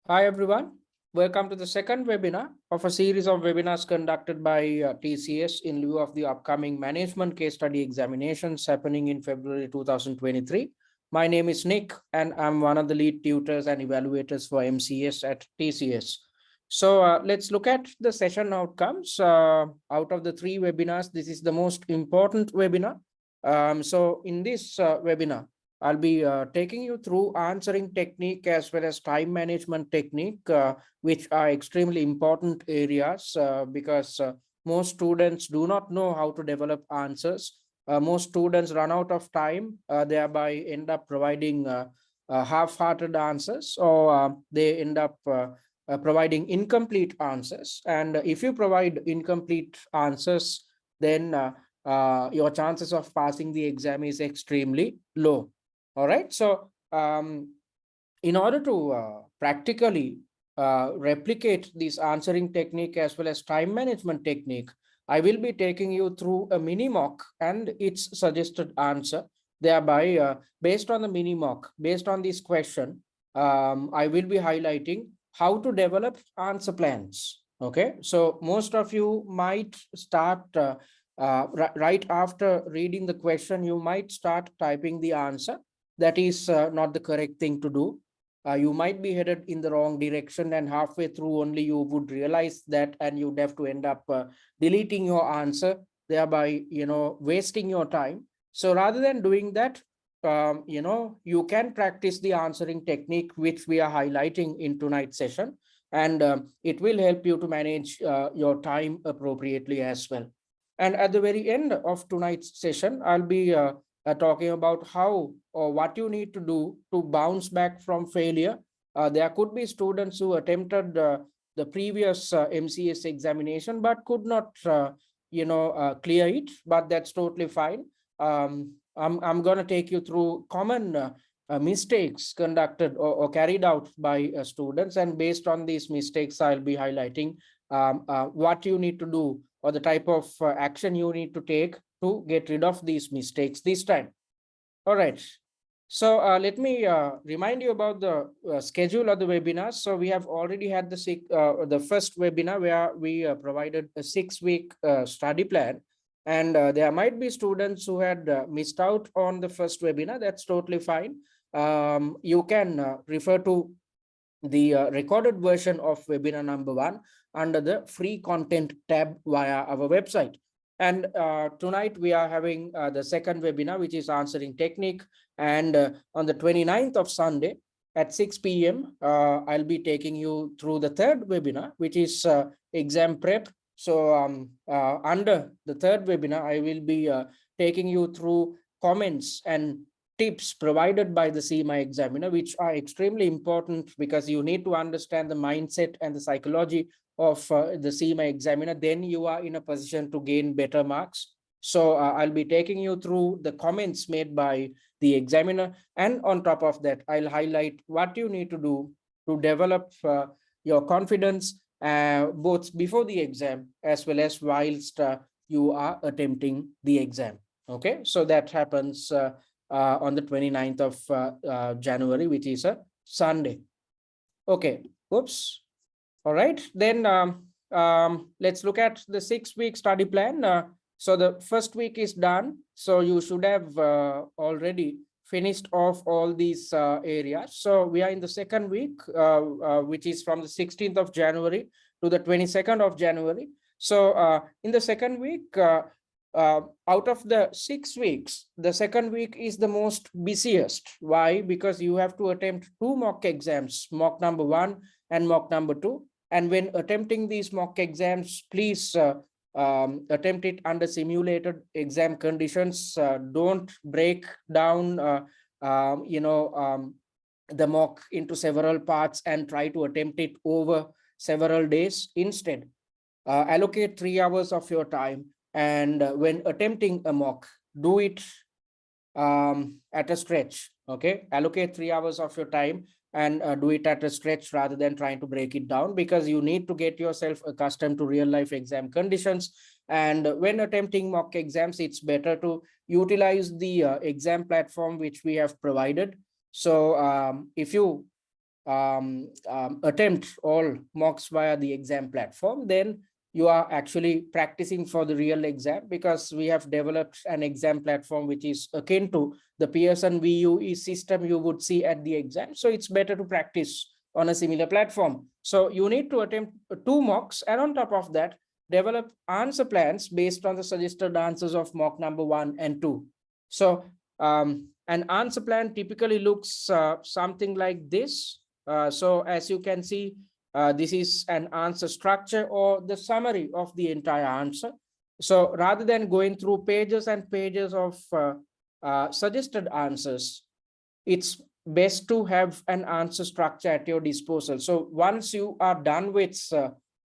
Hi everyone, welcome to the second webinar of a series of webinars conducted by TCS in lieu of the upcoming management case study examinations happening in February 2023. My name is Nick and I'm one of the lead tutors and evaluators for MCS at TCS. So let's look at the session outcomes. Out of the three webinars, this is the most important webinar. So in this webinar, I'll be taking you through answering technique as well as time management technique, which are extremely important areas because most students do not know how to develop answers. Most students run out of time, thereby end up providing half-hearted answers, or they end up providing incomplete answers. And if you provide incomplete answers, then your chances of passing the exam is extremely low. All right. So in order to practically replicate this answering technique as well as time management technique, I will be taking you through a mini mock and its suggested answer. Thereby, based on the mini mock, based on this question, I will be highlighting how to develop answer plans. Okay. So most of you might start right after reading the question, you might start typing the answer. That is not the correct thing to do. You might be headed in the wrong direction, and halfway through only you would realize that, and you'd have to end up deleting your answer, thereby wasting your time. So rather than doing that, you can practice the answering technique which we are highlighting in tonight's session, and it will help you to manage your time appropriately as well. And at the very end of tonight's session, I'll be talking about how or what you need to do to bounce back from failure. There could be students who attempted the previous MCS examination but could not, clear it, but that's totally fine. I'm going to take you through common mistakes conducted or carried out by students, and based on these mistakes, I'll be highlighting what you need to do or the type of action you need to take to get rid of these mistakes this time. All right. So let me remind you about the schedule of the webinar. So we have already had the first webinar where we provided a 6-week study plan. And there might be students who had missed out on the first webinar. That's totally fine. You can refer to the recorded version of webinar number 1 under the free content tab via our website. And tonight we are having the second webinar, which is answering technique. And on the 29th of Sunday at 6 p.m., I'll be taking you through the third webinar, which is exam prep. So under the third webinar, I will be taking you through comments and tips provided by the CIMA examiner, which are extremely important because you need to understand the mindset and the psychology of the CIMA examiner. Then you are in a position to gain better marks. So I'll be taking you through the comments made by the examiner. And on top of that, I'll highlight what you need to do to develop your confidence both before the exam as well as whilst you are attempting the exam. Okay, so that happens on the 29th of January, which is a Sunday. Okay, oops. All right, then let's look at the 6-week study plan. So the first week is done. So you should have already finished off all these areas. So we are in the second week, which is from the 16th of January to the 22nd of January. So in the second week, out of the 6 weeks, the second week is the most busiest. Why? Because you have to attempt 2 mock exams, mock number 1 and mock number 2. And when attempting these mock exams, please attempt it under simulated exam conditions. Don't break down, the mock into several parts and try to attempt it over several days. Instead, allocate 3 hours of your time, and when attempting a mock, do it at a stretch. Okay, allocate 3 hours of your time and do it at a stretch rather than trying to break it down, because you need to get yourself accustomed to real life exam conditions. And when attempting mock exams, it's better to utilize the exam platform which we have provided. So if you attempt all mocks via the exam platform, then you are actually practicing for the real exam, because we have developed an exam platform which is akin to the Pearson VUE system you would see at the exam. So it's better to practice on a similar platform. So you need to attempt 2 mocks, and on top of that, develop answer plans based on the suggested answers of mock number 1 and 2. So an answer plan typically looks something like this. So as you can see, this is an answer structure or the summary of the entire answer. So rather than going through pages and pages of suggested answers, it's best to have an answer structure at your disposal. So once you are done with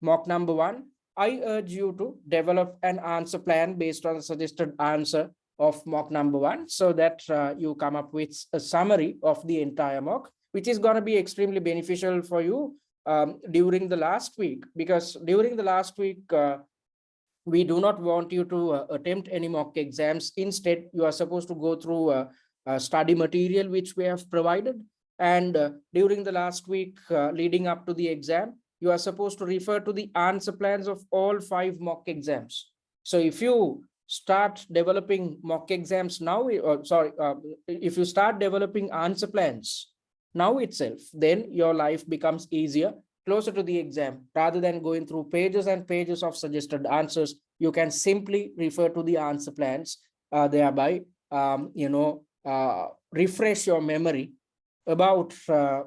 mock number 1, I urge you to develop an answer plan based on the suggested answer of mock number 1, so that you come up with a summary of the entire mock, which is going to be extremely beneficial for you during the last week, because during the last week, we do not want you to attempt any mock exams. Instead, you are supposed to go through study material which we have provided. And during the last week leading up to the exam, you are supposed to refer to the answer plans of all 5 mock exams. So if you start developing mock exams now, if you start developing answer plans now itself, then your life becomes easier closer to the exam. Rather than going through pages and pages of suggested answers, you can simply refer to the answer plans, thereby refresh your memory about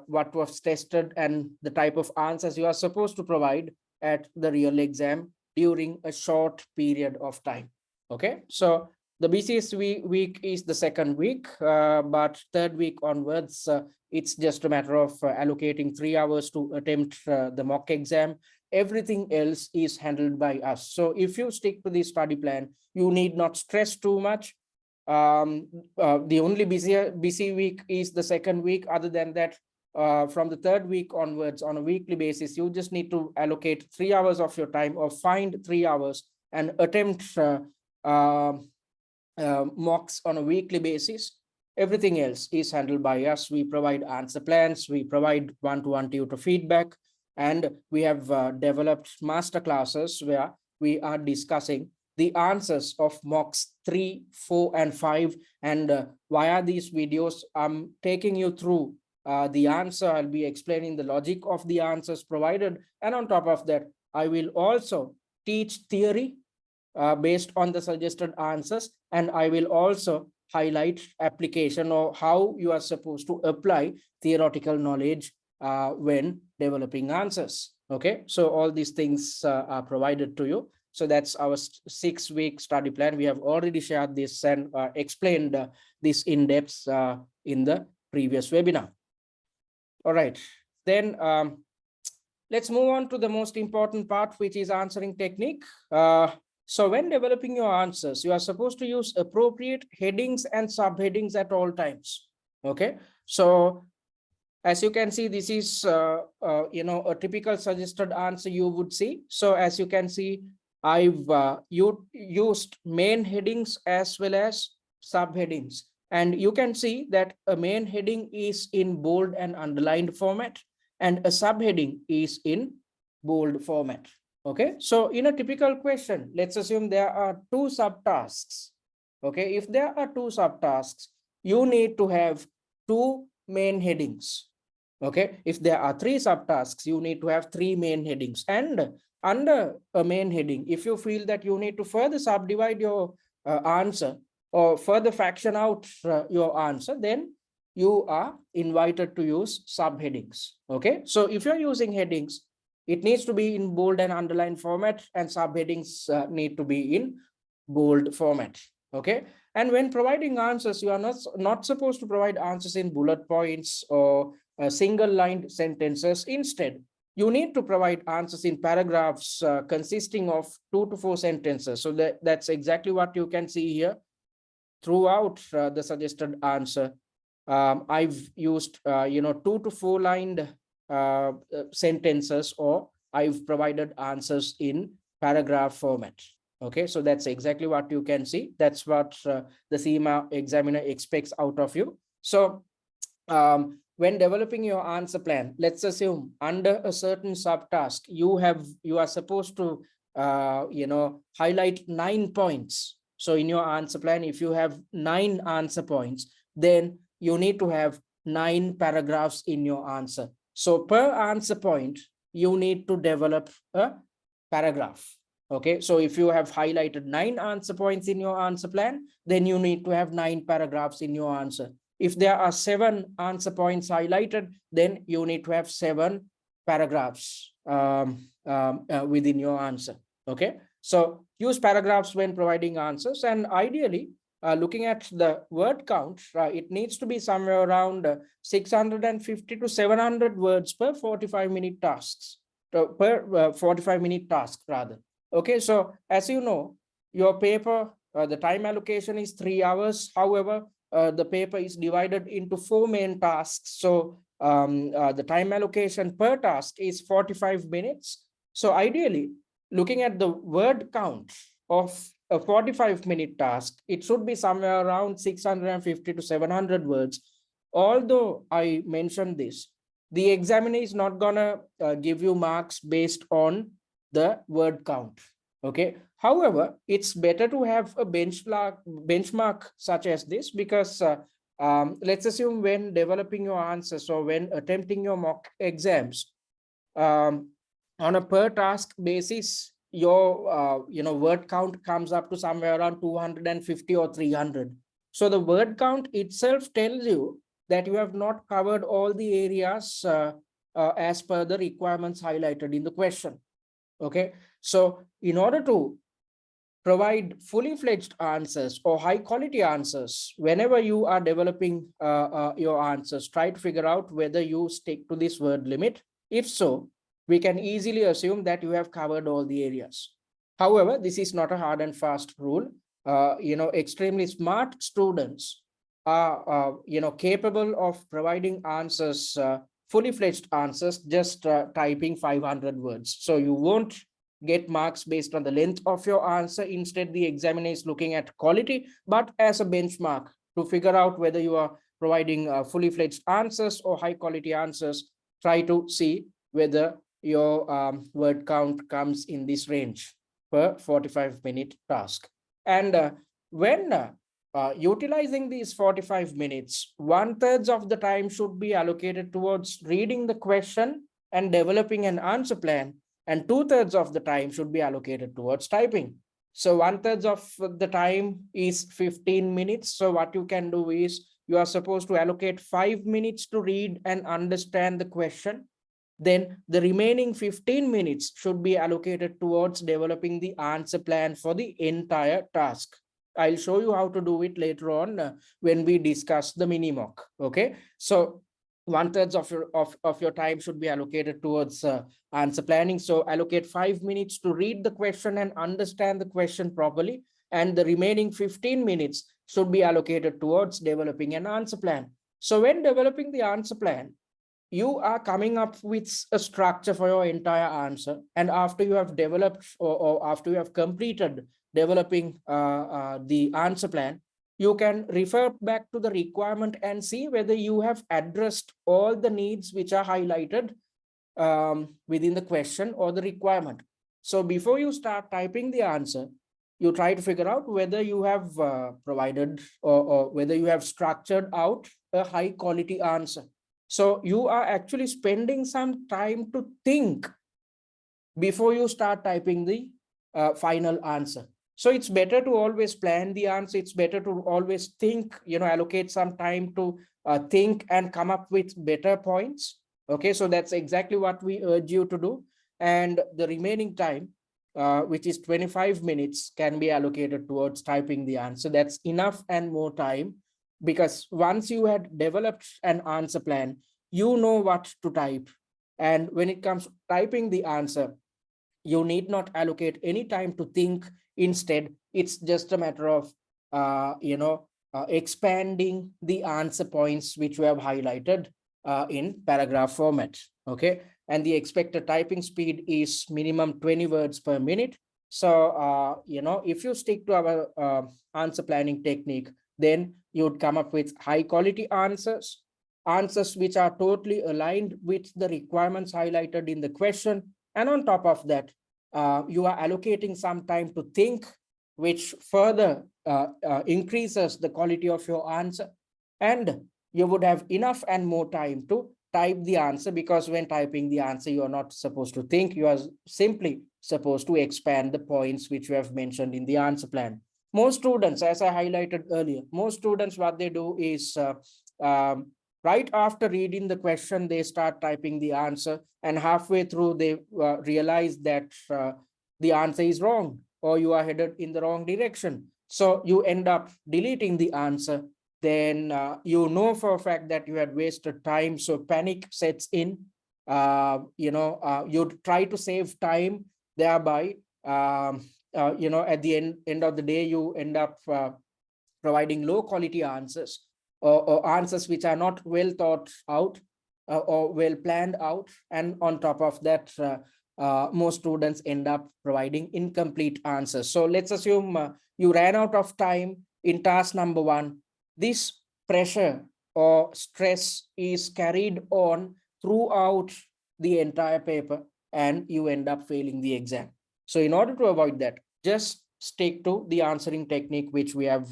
what was tested and the type of answers you are supposed to provide at the real exam during a short period of time. Okay, so the BCS week is the 2nd week, but 3rd week onwards, it's just a matter of allocating 3 hours to attempt the mock exam. Everything else is handled by us. So if you stick to the study plan, you need not stress too much. The only busy week is the 2nd week. Other than that, from the 3rd week onwards, on a weekly basis, you just need to allocate 3 hours of your time, or find 3 hours and attempt mocks on a weekly basis. Everything else is handled by us. We provide answer plans, we provide one-to-one tutor feedback, and we have developed master classes where we are discussing the answers of mocks 3, 4, and 5. And via these videos, I'm taking you through the answer. I'll be explaining the logic of the answers provided. And on top of that, I will also teach theory based on the suggested answers. And I will also highlight application, or how you are supposed to apply theoretical knowledge when developing answers. Okay, so all these things are provided to you. So that's our 6-week study plan. We have already shared this and explained this in depth in the previous webinar. All right, then let's move on to the most important part, which is answering technique. So when developing your answers, you are supposed to use appropriate headings and subheadings at all times. Okay, so as you can see, this is a typical suggested answer you would see. So as you can see, I've used main headings as well as subheadings, and you can see that a main heading is in bold and underlined format, and a subheading is in bold format. Okay, so in a typical question, let's assume there are 2 subtasks. Okay, if there are 2 subtasks, you need to have 2 main headings. Okay, if there are 3 subtasks, you need to have 3 main headings. And under a main heading, if you feel that you need to further subdivide your answer, or further fraction out your answer, then you are invited to use subheadings. Okay, so if you're using headings, it needs to be in bold and underlined format, and subheadings need to be in bold format. Okay, and when providing answers, you are not supposed to provide answers in bullet points or single line sentences. Instead, you need to provide answers in paragraphs consisting of 2 to 4 sentences. So that's exactly what you can see here throughout the suggested answer. I've used 2 to 4 lined sentences, or I've provided answers in paragraph format. Okay, so that's exactly what you can see. That's what the CIMA examiner expects out of you. So when developing your answer plan, let's assume under a certain subtask, you are supposed to highlight 9 points. So in your answer plan, if you have 9 answer points, then you need to have 9 paragraphs in your answer. So per answer point, you need to develop a paragraph. Okay, so if you have highlighted 9 answer points in your answer plan, then you need to have 9 paragraphs in your answer. If there are 7 answer points highlighted, then you need to have 7 paragraphs within your answer. Okay, so use paragraphs when providing answers, and ideally, looking at the word count, it needs to be somewhere around 650 to 700 words per 45-minute tasks, per 45-minute task rather. Okay, so as you know, your paper, the time allocation is 3 hours. However, the paper is divided into 4 main tasks. So the time allocation per task is 45 minutes. So ideally, looking at the word count of a 45-minute task, it should be somewhere around 650 to 700 words. Although I mentioned this, the examiner is not gonna give you marks based on the word count. Okay. However, it's better to have a benchmark such as this, because let's assume when developing your answers or when attempting your mock exams, on a per task basis, your word count comes up to somewhere around 250 or 300. So the word count itself tells you that you have not covered all the areas as per the requirements highlighted in the question. Okay, so in order to provide fully fledged answers or high quality answers, whenever you are developing your answers, try to figure out whether you stick to this word limit. If so, we can easily assume that you have covered all the areas. However, this is not a hard and fast rule. Extremely smart students are capable of providing answers, fully fledged answers, just typing 500 words. So you won't get marks based on the length of your answer. Instead, the examiner is looking at quality, but as a benchmark to figure out whether you are providing fully fledged answers or high quality answers. Try to see whether your word count comes in this range per 45-minute task. And when utilizing these 45 minutes, 1/3 of the time should be allocated towards reading the question and developing an answer plan, and 2/3 of the time should be allocated towards typing. So 1/3 of the time is 15 minutes. So what you can do is you are supposed to allocate 5 minutes to read and understand the question. Then the remaining 15 minutes should be allocated towards developing the answer plan for the entire task. I'll show you how to do it later on when we discuss the mini mock. Okay, so 1/3 of your time should be allocated towards answer planning. So allocate 5 minutes to read the question and understand the question properly, and the remaining 15 minutes should be allocated towards developing an answer plan. So when developing the answer plan, you are coming up with a structure for your entire answer, and after you have developed or after you have completed developing the answer plan, you can refer back to the requirement and see whether you have addressed all the needs which are highlighted within the question or the requirement. So before you start typing the answer, you try to figure out whether you have provided or whether you have structured out a high quality answer. So you are actually spending some time to think before you start typing the final answer. So it's better to always plan the answer. It's better to always think, allocate some time to think and come up with better points. Okay, so that's exactly what we urge you to do. And the remaining time, which is 25 minutes, can be allocated towards typing the answer. That's enough and more time, because once you had developed an answer plan, you know what to type. And when it comes to typing the answer, you need not allocate any time to think. Instead, it's just a matter of expanding the answer points which we have highlighted in paragraph format. Okay, and the expected typing speed is minimum 20 words per minute. So if you stick to our answer planning technique, then you would come up with high quality answers answers which are totally aligned with the requirements highlighted in the question. And on top of that, you are allocating some time to think, which further increases the quality of your answer. And you would have enough and more time to type the answer, because when typing the answer, you are not supposed to think, you are simply supposed to expand the points which you have mentioned in the answer plan. Most students, as I highlighted earlier, most students, what they do is right after reading the question, they start typing the answer, and halfway through they realize that the answer is wrong, or you are headed in the wrong direction. So you end up deleting the answer. Then you know for a fact that you had wasted time, so panic sets in. You try to save time, thereby at the end of the day, you end up providing low quality answers, or answers which are not well thought out or well planned out. And on top of that, most students end up providing incomplete answers. So let's assume you ran out of time in task number 1. This pressure or stress is carried on throughout the entire paper, and you end up failing the exam. So in order to avoid that, just stick to the answering technique which we have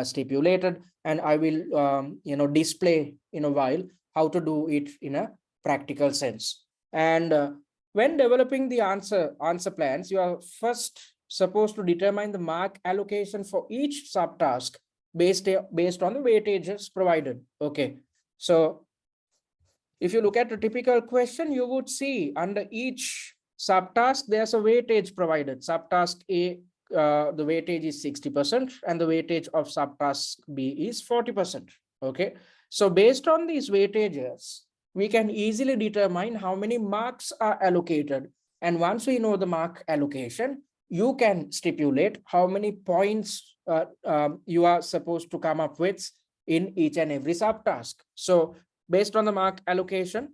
stipulated, and I will display in a while how to do it in a practical sense. And when developing the answer plans, you are first supposed to determine the mark allocation for each subtask based on the weightages provided. Okay, so if you look at a typical question, you would see under each subtask there's a weightage provided. Subtask A, the weightage is 60%, and the weightage of subtask B is 40%. Okay, so based on these weightages, we can easily determine how many marks are allocated. And once we know the mark allocation, you can stipulate how many points you are supposed to come up with in each and every subtask. So based on the mark allocation,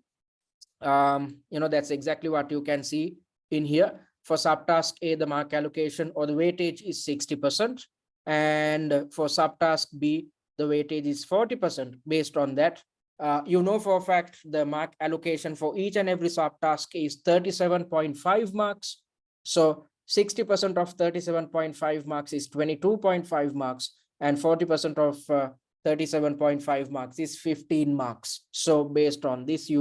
that's exactly what you can see in here. For subtask A, the mark allocation or the weightage is 60%. And for subtask B, the weightage is 40%. Based on that, for a fact the mark allocation for each and every subtask is 37.5 marks. So 60% of 37.5 marks is 22.5 marks, and 40% of 37.5 marks is 15 marks. So based on this,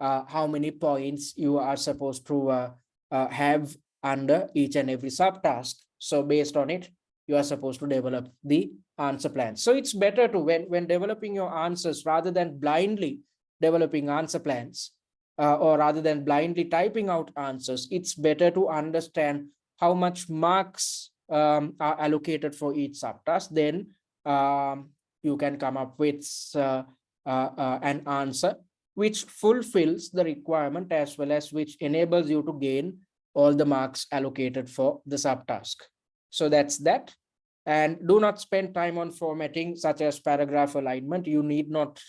how many points you are supposed to have under each and every subtask. So based on it, you are supposed to develop the answer plan. So it's better to, when developing your answers, rather than blindly developing answer plans, or rather than blindly typing out answers, it's better to understand how much marks are allocated for each subtask. Then you can come up with an answer which fulfills the requirement, as well as which enables you to gain all the marks allocated for the subtask. So that's that. And do not spend time on formatting, such as paragraph alignment. You need not,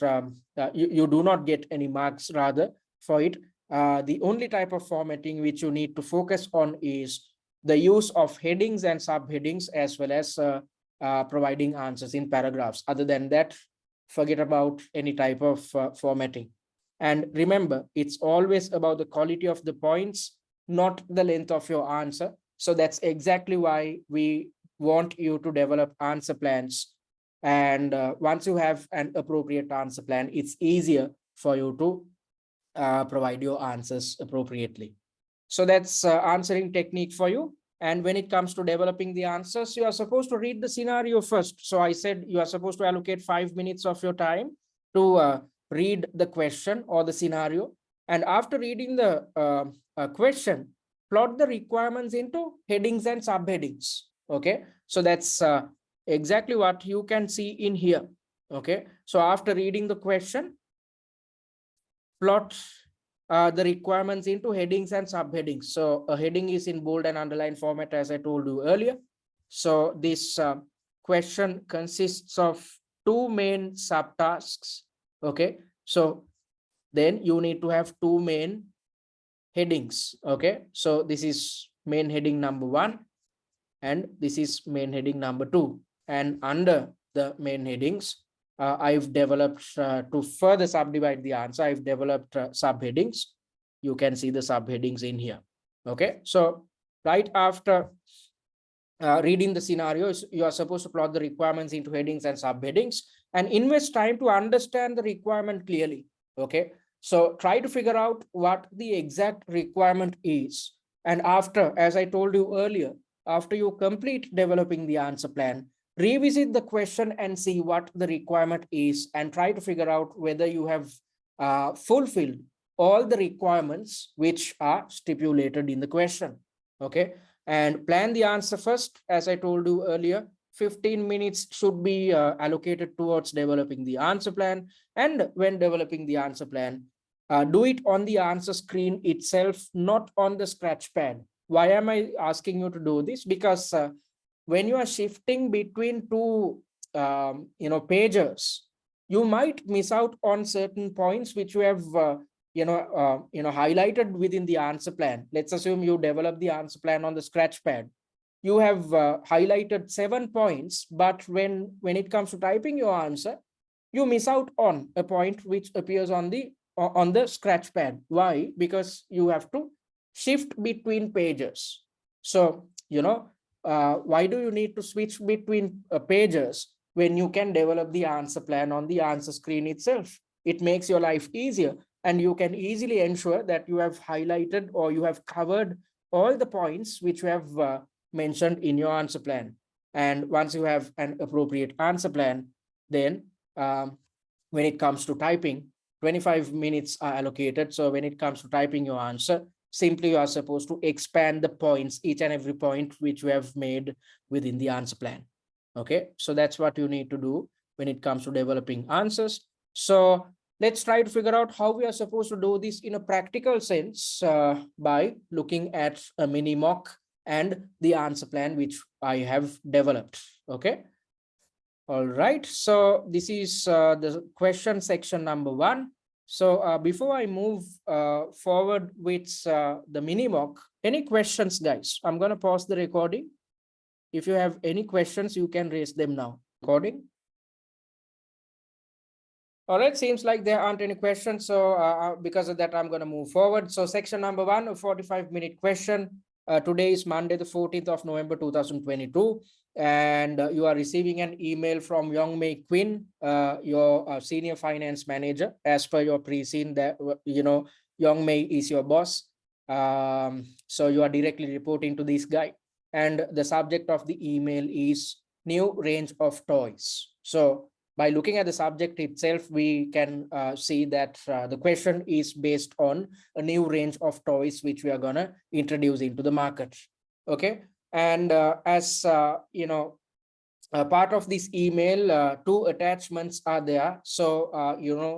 you do not get any marks rather for it. The only type of formatting which you need to focus on is the use of headings and subheadings, as well as providing answers in paragraphs. Other than that, forget about any type of formatting. And remember, it's always about the quality of the points, not the length of your answer. So that's exactly why we want you to develop answer plans. And once you have an appropriate answer plan, it's easier for you to provide your answers appropriately. So that's answering technique for you. And when it comes to developing the answers, you are supposed to read the scenario first. So I said you are supposed to allocate 5 minutes of your time to read the question or the scenario. And after reading the question, plot the requirements into headings and subheadings. Okay, so that's exactly what you can see in here. Okay, so after reading the question, plot the requirements into headings and subheadings. So a heading is in bold and underlined format, as I told you earlier. So this question consists of 2 main subtasks. Okay, so then you need to have 2 main headings. Okay, so this is main heading number 1, and this is main heading number 2. And under the main headings, I've developed to further subdivide the answer. I've developed subheadings. You can see the subheadings in here. Okay, so right after reading the scenarios, you are supposed to plot the requirements into headings and subheadings and invest time to understand the requirement clearly. Okay, so try to figure out what the exact requirement is. And after, as I told you earlier, after you complete developing the answer plan, revisit the question and see what the requirement is and try to figure out whether you have fulfilled all the requirements which are stipulated in the question. Okay, and plan the answer first. As I told you earlier, 15 minutes should be allocated towards developing the answer plan. And when developing the answer plan, do it on the answer screen itself, not on the scratch pad. Why am I asking you to do this? Because when you are shifting between two pages, you might miss out on certain points which you have highlighted within the answer plan. Let's assume you develop the answer plan on the scratch pad. You have highlighted 7 points, but when it comes to typing your answer, you miss out on a point which appears on the scratch pad. Why? Because you have to shift between pages. So why do you need to switch between pages when you can develop the answer plan on the answer screen itself? It makes your life easier, and you can easily ensure that you have highlighted or you have covered all the points which you have mentioned in your answer plan. And once you have an appropriate answer plan, then when it comes to typing, 25 minutes are allocated. So when it comes to typing your answer, simply you are supposed to expand the points, each and every point which you have made within the answer plan. Okay, so that's what you need to do when it comes to developing answers. So let's try to figure out how we are supposed to do this in a practical sense by looking at a mini mock and the answer plan which I have developed. Okay. All right. So this is the question section number 1. So before I move forward with the mini mock, any questions, guys? I'm going to pause the recording. If you have any questions, you can raise them now. Recording. All right, seems like there aren't any questions. So because of that, I'm going to move forward. So section number 1, a 45-minute question. Today is Monday, the 14th of November, 2022. And you are receiving an email from Young Mei Quinn, your senior finance manager. As per your pre-scene, that Young Mei is your boss. So you are directly reporting to this guy. And the subject of the email is new range of toys. So by looking at the subject itself, we can see that the question is based on a new range of toys which we are going to introduce into the market. Okay. And as part of this email, 2 attachments are there. So,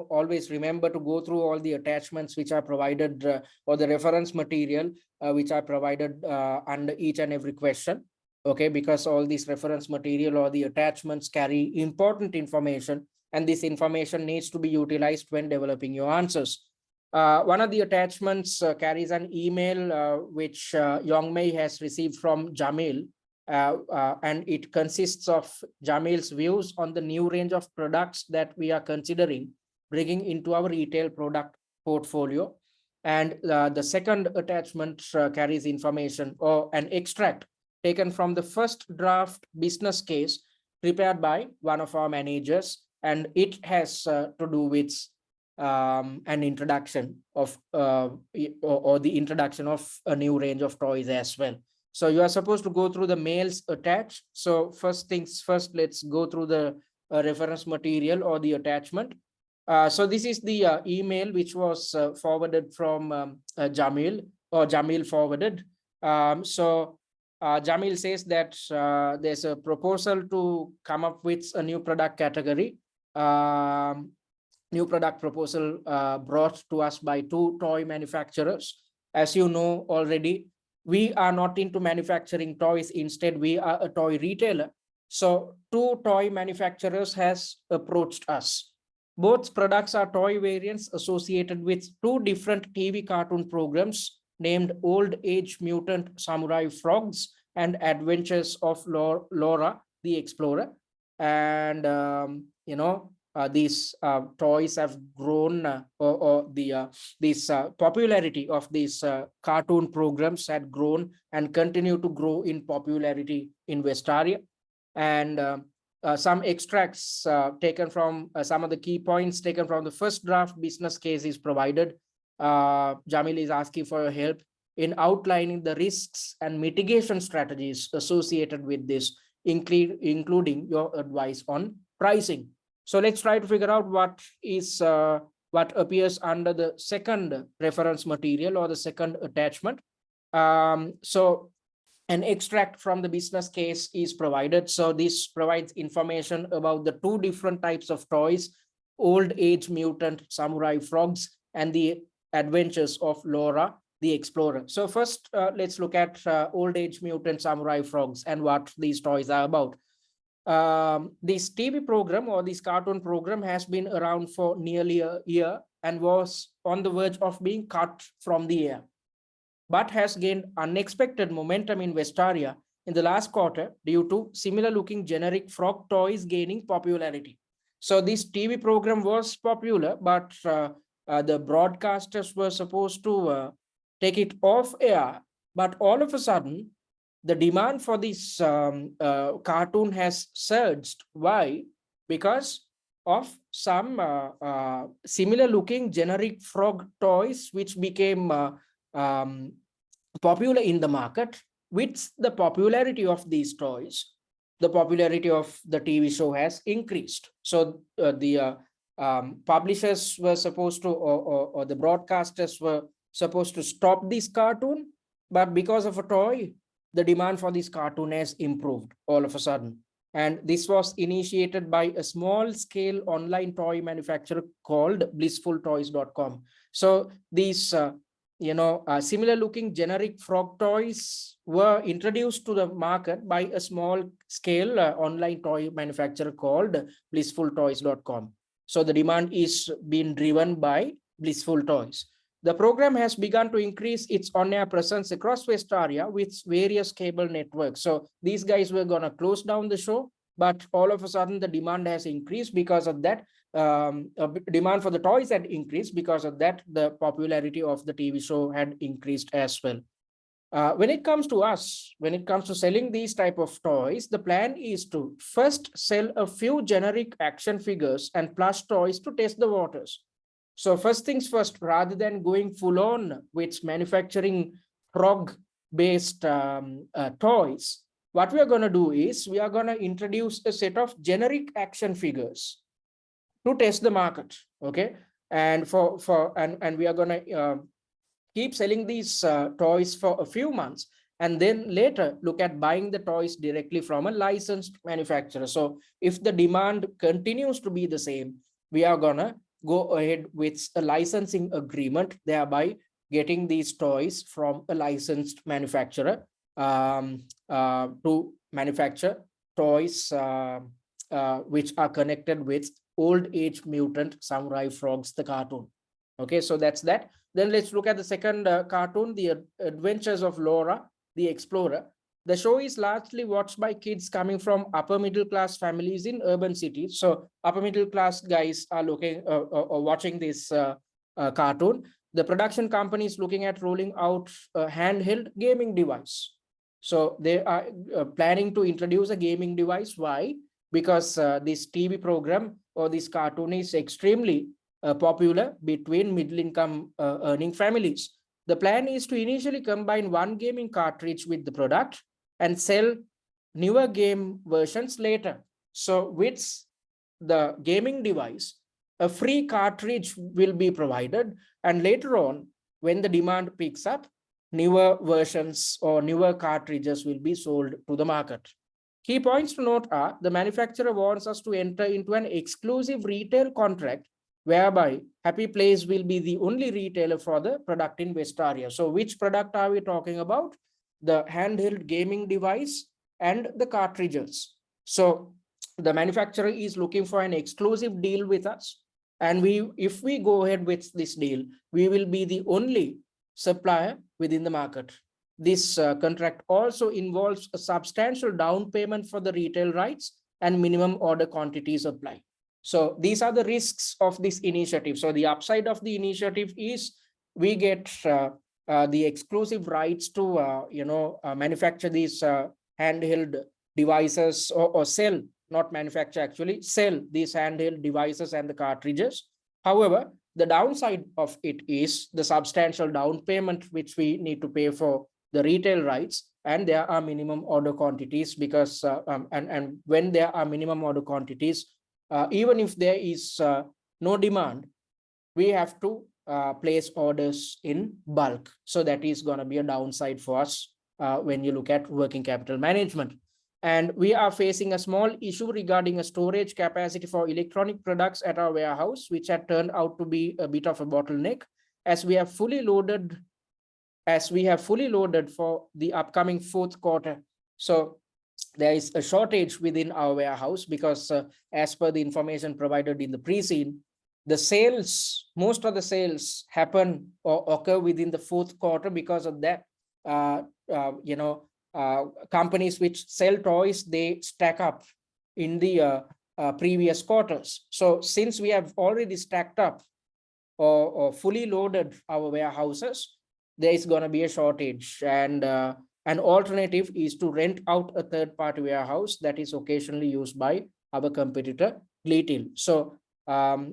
always remember to go through all the attachments which are provided or the reference material which are provided under each and every question. Okay, because all these reference material or the attachments carry important information, and this information needs to be utilized when developing your answers. One of the attachments carries an email which Young Mei has received from Jamil, and it consists of Jamil's views on the new range of products that we are considering bringing into our retail product portfolio. And the second attachment carries information or an extract taken from the first draft business case prepared by one of our managers, and it has to do with an introduction of or the introduction of a new range of toys as well. So you are supposed to go through the mails attached. So first things first, let's go through the reference material or the attachment. So this is the email which was forwarded from Jamil, or Jamil forwarded. Jamil says that there's a proposal to come up with a new product category. New product proposal brought to us by 2 toy manufacturers. As you know already, we are not into manufacturing toys. Instead, we are a toy retailer. So 2 toy manufacturers has approached us. Both products are toy variants associated with 2 different TV cartoon programs named Old Age Mutant Samurai Frogs and Adventures of Laura the Explorer. And, these toys have grown, or this popularity of these cartoon programs had grown and continue to grow in popularity in Westaria. And some extracts taken from some of the key points taken from the first draft business case is provided. Jamil is asking for help in outlining the risks and mitigation strategies associated with this, including your advice on pricing. So let's try to figure out what appears under the second reference material or the second attachment. So an extract from the business case is provided. So this provides information about the two different types of toys: old age mutant samurai frogs and the adventures of Laura the Explorer. So first, let's look at old age mutant samurai frogs and what these toys are about. This TV program or this cartoon program has been around for nearly a year and was on the verge of being cut from the air, but has gained unexpected momentum in Westaria in the last quarter due to similar looking generic frog toys gaining popularity. So this TV program was popular, but the broadcasters were supposed to take it off air. But all of a sudden, the demand for this cartoon has surged. Why? Because of some similar looking generic frog toys which became popular in the market. With the popularity of these toys, the popularity of the TV show has increased. So the publishers were supposed to, or the broadcasters were supposed to stop this cartoon, but because of a toy, the demand for this cartoon has improved all of a sudden. And this was initiated by a small scale online toy manufacturer called blissfultoys.com. So these similar looking generic frog toys were introduced to the market by a small scale online toy manufacturer called blissfultoys.com. So the demand is being driven by Blissful Toys. The program has begun to increase its on-air presence across Westaria with various cable networks. So these guys were going to close down the show, but all of a sudden the demand has increased. Because of that, demand for the toys had increased. Because of that, the popularity of the TV show had increased as well. When it comes to us, when it comes to selling these type of toys, the plan is to first sell a few generic action figures and plush toys to test the waters. So first things first, rather than going full on with manufacturing frog-based toys, what we are going to do is we are going to introduce a set of generic action figures to test the market. Okay, and we are going to keep selling these toys for a few months, and then later look at buying the toys directly from a licensed manufacturer. So if the demand continues to be the same, we are gonna go ahead with a licensing agreement, thereby getting these toys from a licensed manufacturer to manufacture toys which are connected with old age mutant samurai frogs, the cartoon. Okay, so that's that. Then let's look at the second cartoon, The Adventures of Laura the Explorer. The show is largely watched by kids coming from upper middle class families in urban cities. So upper middle class guys are looking or watching this cartoon. The production company is looking at rolling out a handheld gaming device. So they are planning to introduce a gaming device. Why? Because this TV program or this cartoon is extremely popular between middle-income earning families. The plan is to initially combine one gaming cartridge with the product and sell newer game versions later. So with the gaming device, a free cartridge will be provided, and later on, when the demand picks up, newer versions or newer cartridges will be sold to the market. Key points to note are the manufacturer wants us to enter into an exclusive retail contract whereby Happy Playz will be the only retailer for the product in Westaria. So which product are we talking about? The handheld gaming device and the cartridges. So the manufacturer is looking for an exclusive deal with us. And if we go ahead with this deal, we will be the only supplier within the market. This contract also involves a substantial down payment for the retail rights and minimum order quantities apply. So these are the risks of this initiative. So the upside of the initiative is we get the exclusive rights to manufacture these handheld devices, or sell, not manufacture, actually sell these handheld devices and the cartridges. However, the downside of it is the substantial down payment which we need to pay for the retail rights, and there are minimum order quantities, because and when there are minimum order quantities, even if there is no demand, we have to place orders in bulk. So that is going to be a downside for us when you look at working capital management. And we are facing a small issue regarding a storage capacity for electronic products at our warehouse, which had turned out to be a bit of a bottleneck, as we have fully loaded for the upcoming fourth quarter. So there is a shortage within our warehouse, because as per the information provided in the pre-scene, most of the sales happen or occur within the fourth quarter. Because of that, companies which sell toys, they stack up in the previous quarters. So since we have already stacked up or fully loaded our warehouses, there is going to be a shortage. And an alternative is to rent out a third-party warehouse that is occasionally used by our competitor, Gleetil. So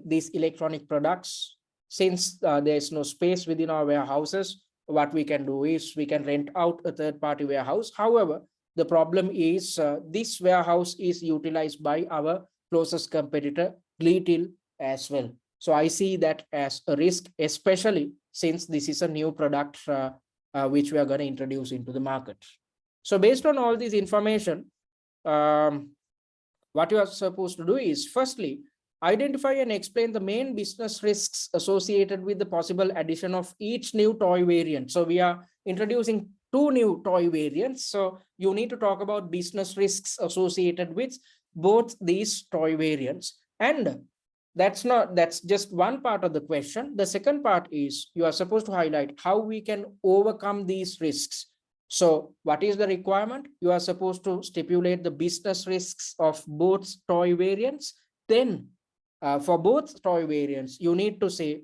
these electronic products, since there is no space within our warehouses, what we can do is we can rent out a third-party warehouse. However, the problem is this warehouse is utilized by our closest competitor, Gleetil, as well. So I see that as a risk, especially since this is a new product which we are going to introduce into the market. So based on all this information, what you are supposed to do is, firstly, identify and explain the main business risks associated with the possible addition of each new toy variant. So we are introducing 2 new toy variants. So you need to talk about business risks associated with both these toy variants. And that's just one part of the question. The second part is you are supposed to highlight how we can overcome these risks. So what is the requirement? You are supposed to stipulate the business risks of both toy variants. Then for both toy variants, you need to say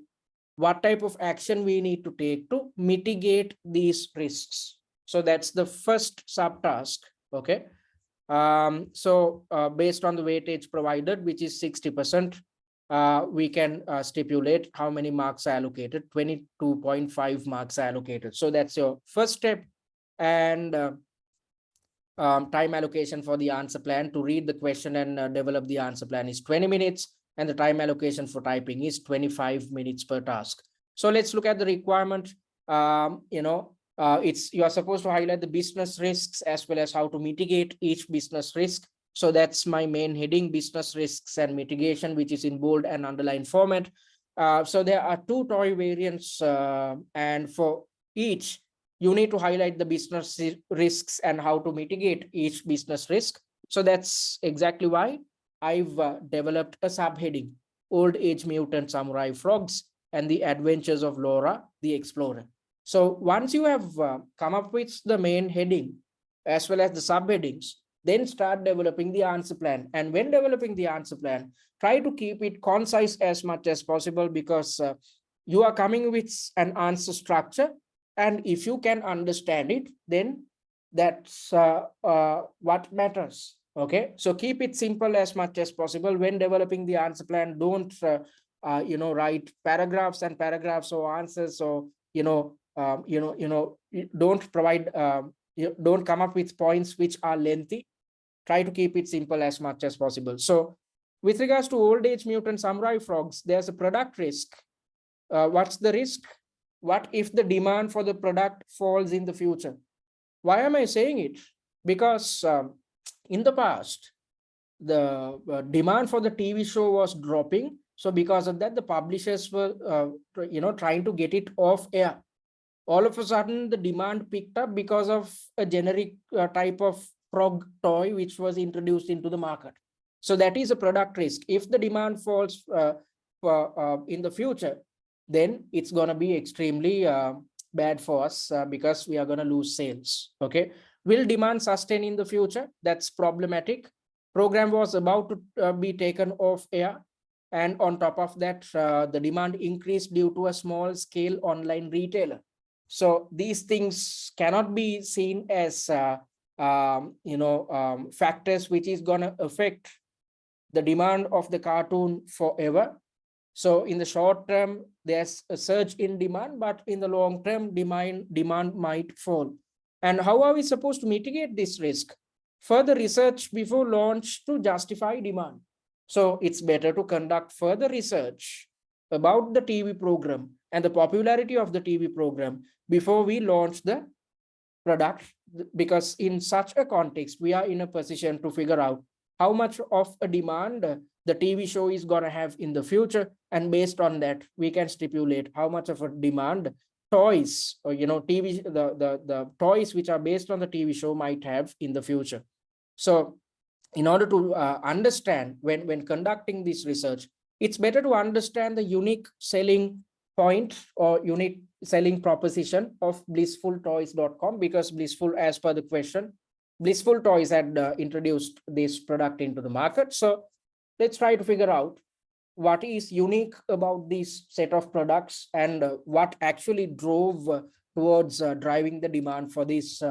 what type of action we need to take to mitigate these risks. So that's the first subtask. Okay. So based on the weightage provided, which is 60%, we can stipulate how many marks are allocated. 22.5 marks are allocated. So that's your first step. And time allocation for the answer plan to read the question and develop the answer plan is 20 minutes. And the time allocation for typing is 25 minutes per task. So let's look at the requirement. You are supposed to highlight the business risks as well as how to mitigate each business risk. So that's my main heading, business risks and mitigation, which is in bold and underlined format. So there are 2 toy variants, and for each, you need to highlight the business risks and how to mitigate each business risk. So that's exactly why I've developed a subheading, Old Age Mutant Samurai Frogs and the Adventures of Laura the Explorer. So once you have come up with the main heading as well as the subheadings, then start developing the answer plan. And when developing the answer plan, try to keep it concise as much as possible, because you are coming with an answer structure. And if you can understand it, then that's what matters. Okay, so keep it simple as much as possible when developing the answer plan. Don't write paragraphs and paragraphs or answers, or don't provide don't come up with points which are lengthy. Try to keep it simple as much as possible. So with regards to Old Age Mutant Samurai Frogs, there's a product risk. What's the risk? What if the demand for the product falls in the future? Why am I saying it? Because in the past, the demand for the TV show was dropping. So because of that, the publishers were trying to get it off air. All of a sudden, the demand picked up because of a generic type of frog toy which was introduced into the market. So that is a product risk. If the demand falls in the future, then it's going to be extremely bad for us because we are going to lose sales. Okay. Will demand sustain in the future? That's problematic. Program was about to be taken off air. And on top of that, the demand increased due to a small scale online retailer. So these things cannot be seen as factors which is going to affect the demand of the cartoon forever. So in the short term, there's a surge in demand, but in the long term, demand might fall. And how are we supposed to mitigate this risk? Further research before launch to justify demand. So it's better to conduct further research about the TV program and the popularity of the TV program before we launch the product, because in such a context, we are in a position to figure out how much of a demand the TV show is going to have in the future. And based on that, we can stipulate how much of a demand toys or, TV, the toys which are based on the TV show might have in the future. So in order to understand when conducting this research, it's better to understand the unique selling point or unique selling proposition of blissfultoys.com, because Blissful, as per the question, Blissful Toys had introduced this product into the market. So let's try to figure out what is unique about this set of products and what actually drove towards driving the demand for this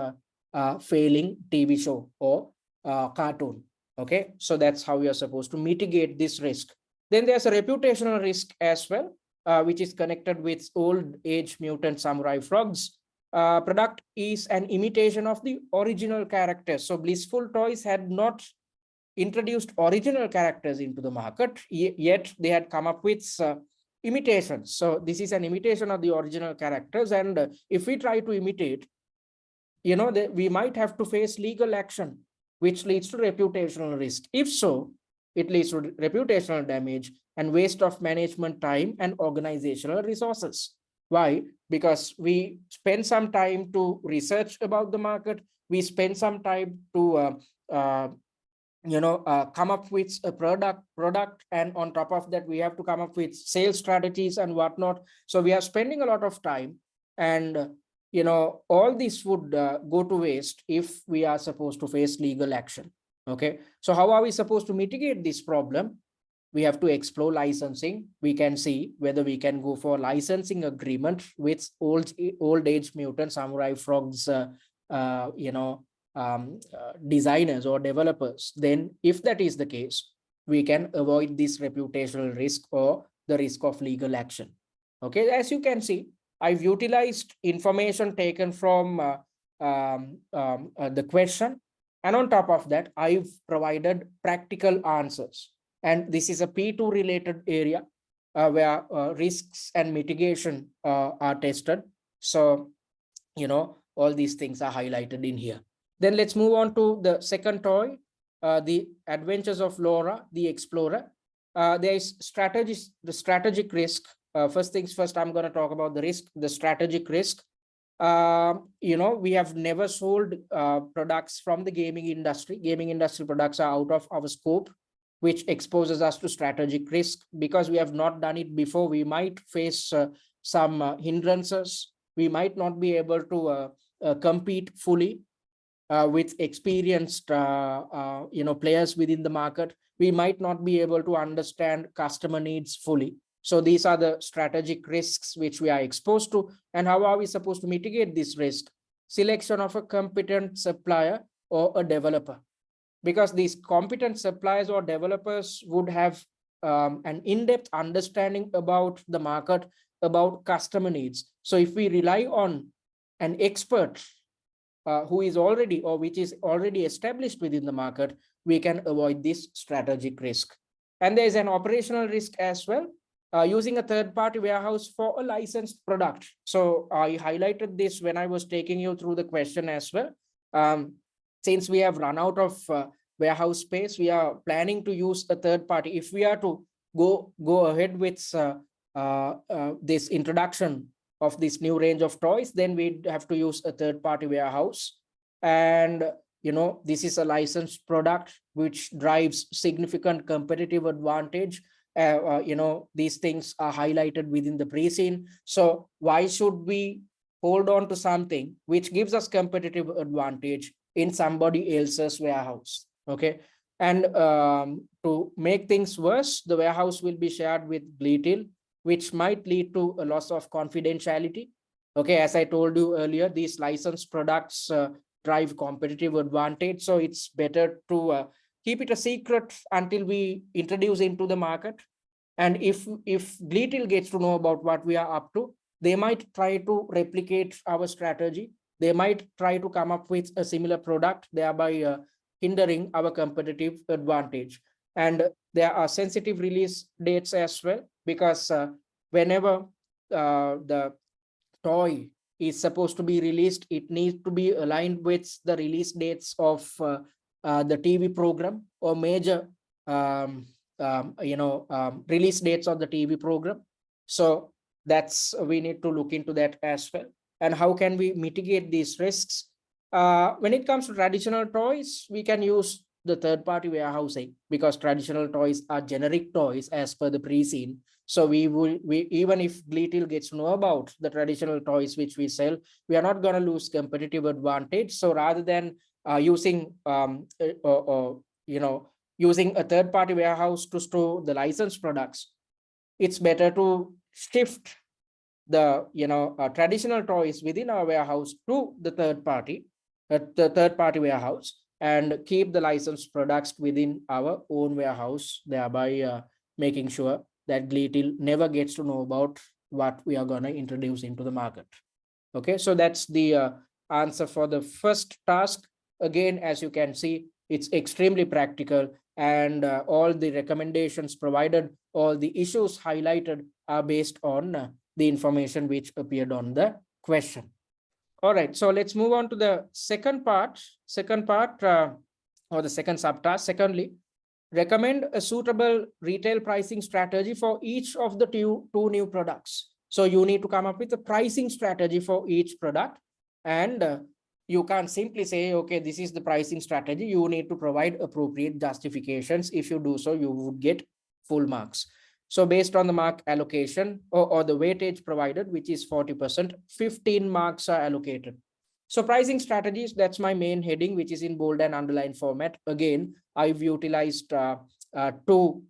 failing TV show or cartoon. Okay, so that's how we are supposed to mitigate this risk. Then there's a reputational risk as well, which is connected with old age mutant samurai frogs. Product is an imitation of the original characters. So Blissful Toys had not introduced original characters into the market, yet they had come up with imitations. So this is an imitation of the original characters. And if we try to imitate, we might have to face legal action, which leads to reputational risk. If so, it leads to reputational damage and waste of management time and organizational resources. Why? Because we spend some time to research about the market. We spend some time to come up with a product, and on top of that, we have to come up with sales strategies and whatnot. So we are spending a lot of time, and all this would go to waste if we are supposed to face legal action. Okay, so how are we supposed to mitigate this problem? We have to explore licensing. We can see whether we can go for licensing agreement with old age mutant samurai frogs designers or developers. Then if that is the case, we can avoid this reputational risk or the risk of legal action. Okay, as you can see, I've utilized information taken from the question, and on top of that, I've provided practical answers. And this is a P2 related area where risks and mitigation are tested. So, all these things are highlighted in here. Then let's move on to the second toy, the Adventures of Laura, the Explorer. There is the strategic risk. First things first, I'm going to talk about the strategic risk. We have never sold products from the gaming industry. Gaming industry products are out of our scope, which exposes us to strategic risk. Because we have not done it before, we might face some hindrances. We might not be able to compete fully with experienced players within the market. We might not be able to understand customer needs fully. So these are the strategic risks which we are exposed to. And how are we supposed to mitigate this risk? Selection of a competent supplier or a developer. Because these competent suppliers or developers would have an in-depth understanding about the market, about customer needs. So if we rely on an expert who is already or which is already established within the market, we can avoid this strategic risk. And there is an operational risk as well, using a third-party warehouse for a licensed product. So I highlighted this when I was taking you through the question as well. Since we have run out of warehouse space, we are planning to use a third party. If we are to go ahead with this introduction of this new range of toys, then we have to use a third party warehouse. And this is a licensed product which drives significant competitive advantage. These things are highlighted within the pre-scene. So why should we hold on to something which gives us competitive advantage in somebody else's warehouse? Okay, And to make things worse, the warehouse will be shared with Gleetil, which might lead to a loss of confidentiality. Okay, as I told you earlier, these licensed products drive competitive advantage. So it's better to keep it a secret until we introduce into the market. And if Gleetil gets to know about what we are up to, they might try to replicate our strategy. They might try to come up with a similar product, thereby hindering our competitive advantage. And there are sensitive release dates as well, because whenever the toy is supposed to be released, it needs to be aligned with the release dates of the TV program or major release dates of the TV program. So that's, we need to look into that as well. And how can we mitigate these risks? When it comes to traditional toys, we can use the third-party warehousing, because traditional toys are generic toys as per the pre-scene. So we even if Gleetil gets to know about the traditional toys which we sell, we are not going to lose competitive advantage. So rather than using using a third-party warehouse to store the licensed products, it's better to shift the traditional toys within our warehouse to the third party warehouse, and keep the licensed products within our own warehouse, thereby making sure that Gleetil never gets to know about what we are going to introduce into the market. Okay, so that's the answer for the first task. Again, as you can see, it's extremely practical, and all the recommendations provided, all the issues highlighted are based on the information which appeared on the question. All right, so let's move on to the second part, or the second subtask. Secondly, recommend a suitable retail pricing strategy for each of the two new products. So you need to come up with a pricing strategy for each product, and you can't simply say, okay, this is the pricing strategy. You need to provide appropriate justifications. If you do so, you would get full marks. So based on the mark allocation or the weightage provided, which is 40%, 15 marks are allocated. So pricing strategies, that's my main heading, which is in bold and underlined format. Again, I've utilized two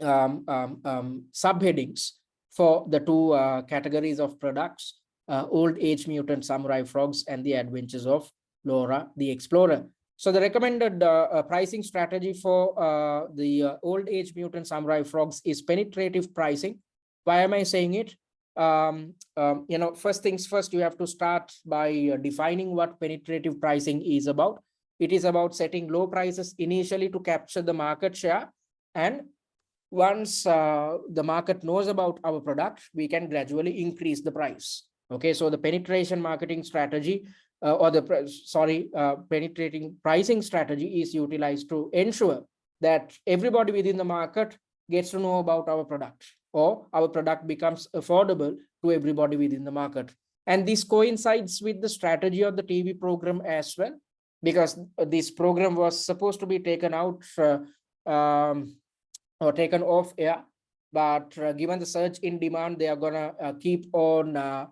subheadings for the two categories of products, Old Age Mutant Samurai Frogs and The Adventures of Laura the Explorer. So the recommended pricing strategy for the Old Age Mutant Samurai Frogs is penetrative pricing. Why am I saying it? First things first, you have to start by defining what penetrative pricing is about. It is about setting low prices initially to capture the market share, and once the market knows about our product, we can gradually increase the price. Okay, so the penetration marketing strategy penetrating pricing strategy is utilized to ensure that everybody within the market gets to know about our product, or our product becomes affordable to everybody within the market. And this coincides with the strategy of the TV program as well, because this program was supposed to be taken out or taken off air, but given the surge in demand, they are gonna keep on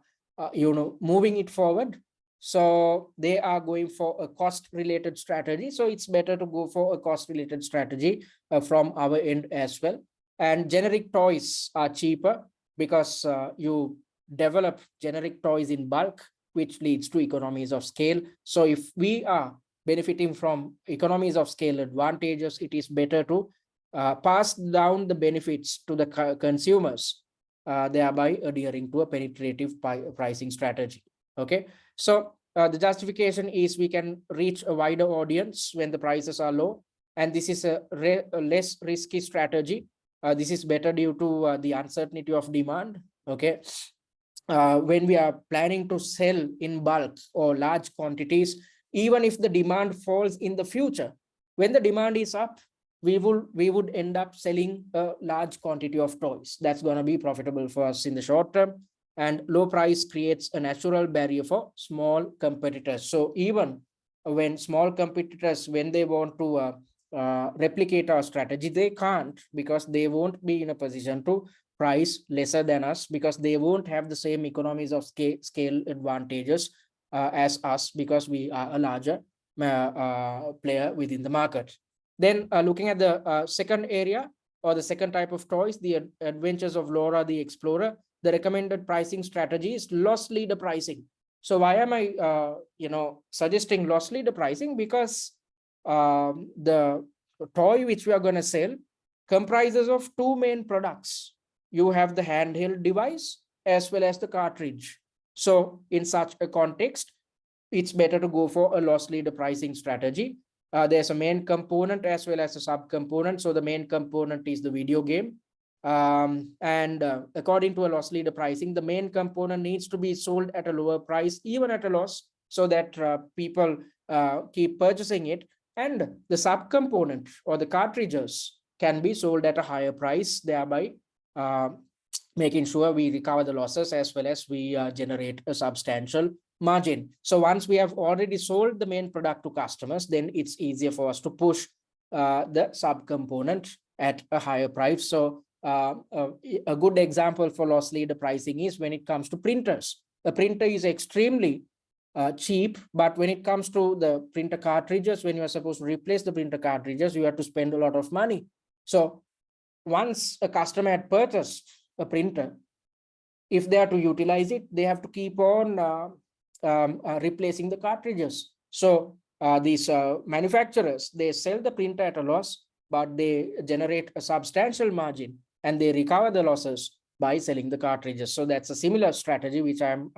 moving it forward. So they are going for a cost related strategy. So it's better to go for a cost related strategy from our end as well. And generic toys are cheaper because you develop generic toys in bulk, which leads to economies of scale. So if we are benefiting from economies of scale advantages, it is better to pass down the benefits to the consumers, thereby adhering to a penetrative pricing strategy. Okay, so the justification is we can reach a wider audience when the prices are low, and this is a less risky strategy. This is better due to the uncertainty of demand. Okay, when we are planning to sell in bulk or large quantities, even if the demand falls in the future, when the demand is up, we would end up selling a large quantity of toys. That's going to be profitable for us in the short term. And low price creates a natural barrier for small competitors. So even when small competitors, when they want to replicate our strategy, they can't, because they won't be in a position to price lesser than us, because they won't have the same economies of scale advantages as us, because we are a larger player within the market. Then looking at the second area or the second type of toys, the adventures of Laura the Explorer, the recommended pricing strategy is loss leader pricing. So why am I, suggesting loss leader pricing? Because the toy which we are going to sell comprises of two main products. You have the handheld device as well as the cartridge. So in such a context, it's better to go for a loss leader pricing strategy. There's a main component as well as a sub-component. So the main component is the video game. And according to a loss leader pricing, the main component needs to be sold at a lower price, even at a loss, so that people keep purchasing it. And the sub-component or the cartridges can be sold at a higher price, thereby making sure we recover the losses as well as we generate a substantial margin. So once we have already sold the main product to customers, then it's easier for us to push the sub-component at a higher price. So a good example for loss leader pricing is when it comes to printers. A printer is extremely cheap, but when it comes to the printer cartridges, when you are supposed to replace the printer cartridges, you have to spend a lot of money. So once a customer had purchased a printer, if they are to utilize it, they have to keep on replacing the cartridges. So these manufacturers, they sell the printer at a loss, but they generate a substantial margin and they recover the losses by selling the cartridges. So that's a similar strategy which I'm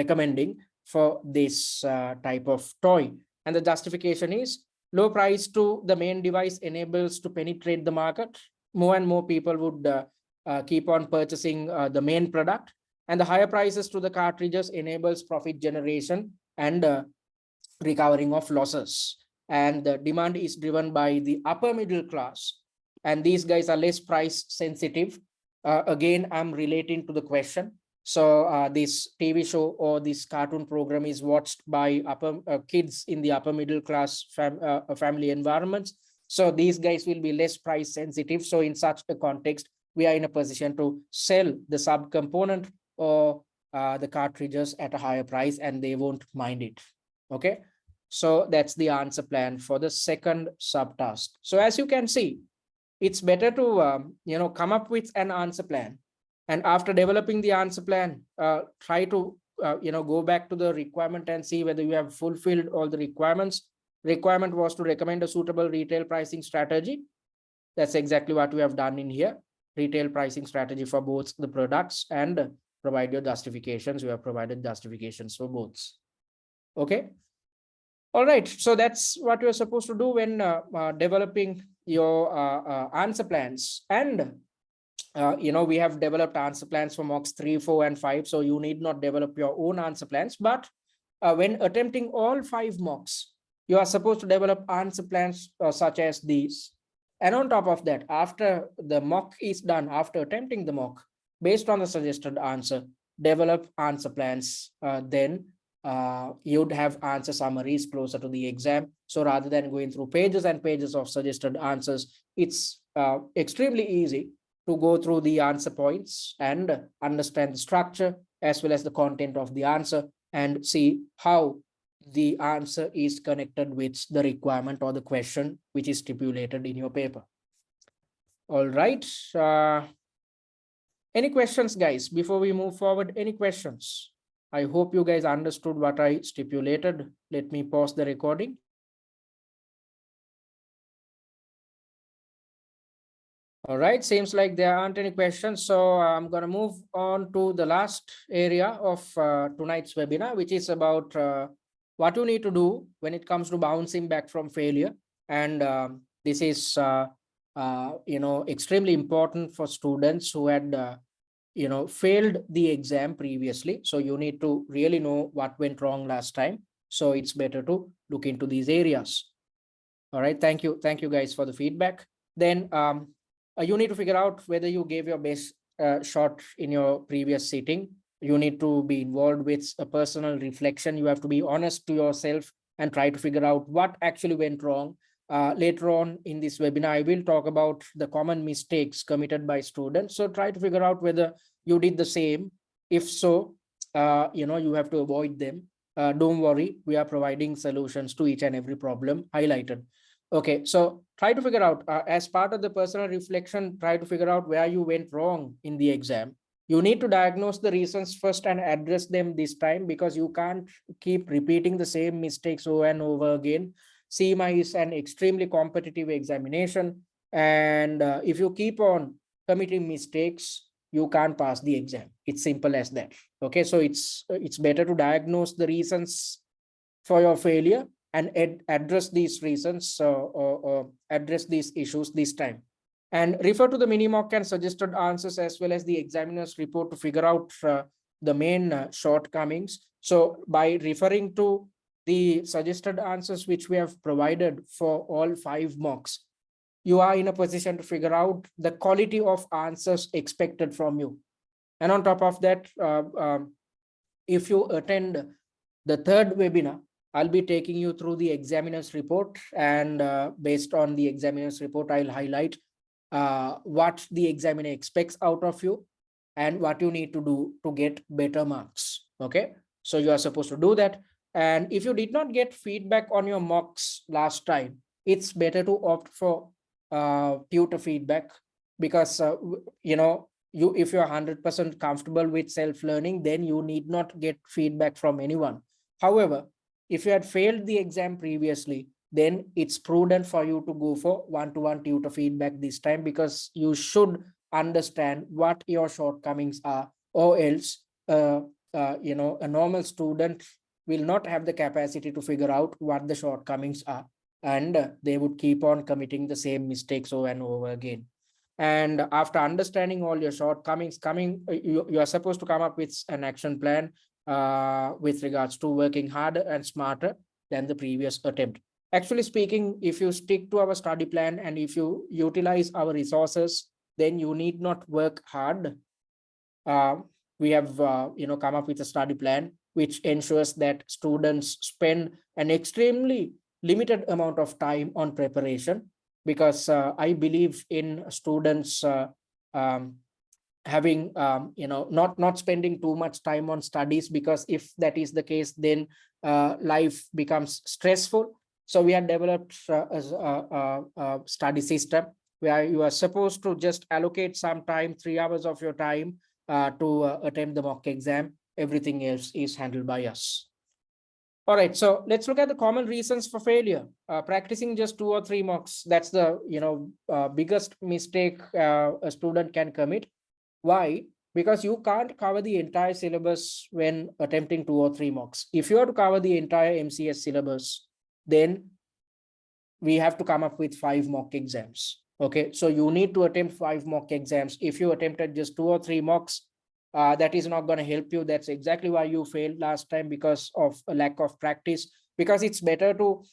recommending for this type of toy. And the justification is low price to the main device enables to penetrate the market. More and more people would keep on purchasing the main product, and the higher prices to the cartridges enables profit generation and recovering of losses. And the demand is driven by the upper middle class, and these guys are less price sensitive. Again, I'm relating to the question. So this TV show or this cartoon program is watched by upper kids in the upper middle class family environments. So these guys will be less price sensitive. So in such a context, we are in a position to sell the sub-component or the cartridges at a higher price, and they won't mind it. Okay, so that's the answer plan for the second subtask. So as you can see, it's better to come up with an answer plan, and after developing the answer plan, try to go back to the requirement and see whether you have fulfilled all the requirements. Requirement was to recommend a suitable retail pricing strategy. That's exactly what we have done in here. Retail pricing strategy for both the products, and provide your justifications. We have provided justifications for both. Okay. All right. So that's what you're supposed to do when developing your answer plans. And we have developed answer plans for mocks 3, 4, and 5. So you need not develop your own answer plans. But when attempting all 5 mocks, you are supposed to develop answer plans such as these. And on top of that, after the mock is done, after attempting the mock, based on the suggested answer, develop answer plans. Then you'd have answer summaries closer to the exam. So rather than going through pages and pages of suggested answers, it's extremely easy to go through the answer points and understand the structure as well as the content of the answer, and see how the answer is connected with the requirement or the question which is stipulated in your paper. All right. Any questions, guys, before we move forward? Any questions? I hope you guys understood what I stipulated. Let me pause the recording. All right, seems like there aren't any questions. So I'm going to move on to the last area of tonight's webinar, which is about what you need to do when it comes to bouncing back from failure. And this is extremely important for students who had failed the exam previously. So you need to really know what went wrong last time. So it's better to look into these areas. All right, thank you guys for the feedback. Then you need to figure out whether you gave your best shot in your previous sitting. You need to be involved with a personal reflection. You have to be honest to yourself and try to figure out what actually went wrong. Later on in this webinar, I will talk about the common mistakes committed by students. So try to figure out whether you did the same. If so, you have to avoid them. Don't worry, we are providing solutions to each and every problem highlighted. Okay, so try to figure out, as part of the personal reflection, try to figure out where you went wrong in the exam. You need to diagnose the reasons first and address them this time, because you can't keep repeating the same mistakes over and over again. CIMA is an extremely competitive examination, and if you keep on committing mistakes, you can't pass the exam. It's simple as that. Okay, so it's better to diagnose the reasons for your failure and address these reasons, or address these issues this time. And refer to the mini mock and suggested answers as well as the examiner's report to figure out the main shortcomings. So by referring to the suggested answers which we have provided for all 5 mocks, you are in a position to figure out the quality of answers expected from you. And on top of that, if you attend the 3rd webinar, I'll be taking you through the examiner's report, and based on the examiner's report, I'll highlight what the examiner expects out of you and what you need to do to get better marks. Okay, so you are supposed to do that. And if you did not get feedback on your mocks last time, it's better to opt for tutor feedback, because if you're 100% comfortable with self-learning, then you need not get feedback from anyone. However, if you had failed the exam previously, then it's prudent for you to go for one-to-one tutor feedback this time, because you should understand what your shortcomings are, or else a normal student will not have the capacity to figure out what the shortcomings are, and they would keep on committing the same mistakes over and over again. And after understanding all your shortcomings, you are supposed to come up with an action plan with regards to working harder and smarter than the previous attempt. Actually speaking, if you stick to our study plan and if you utilize our resources, then you need not work hard. We have come up with a study plan which ensures that students spend an extremely limited amount of time on preparation, because I believe in students having not spending too much time on studies, because if that is the case, then life becomes stressful. So we have developed a study system where you are supposed to just allocate some time, 3 hours of your time to attempt the mock exam. Everything else is handled by us. All right, so let's look at the common reasons for failure. Practicing just 2 or 3 mocks, that's the biggest mistake a student can commit. Why? Because you can't cover the entire syllabus when attempting 2 or 3 mocks. If you are to cover the entire MCS syllabus, then we have to come up with 5 mock exams. Okay, so you need to attempt 5 mock exams. If you attempted just 2 or 3 mocks, that is not going to help you. That's exactly why you failed last time, because of a lack of practice. Because it's better to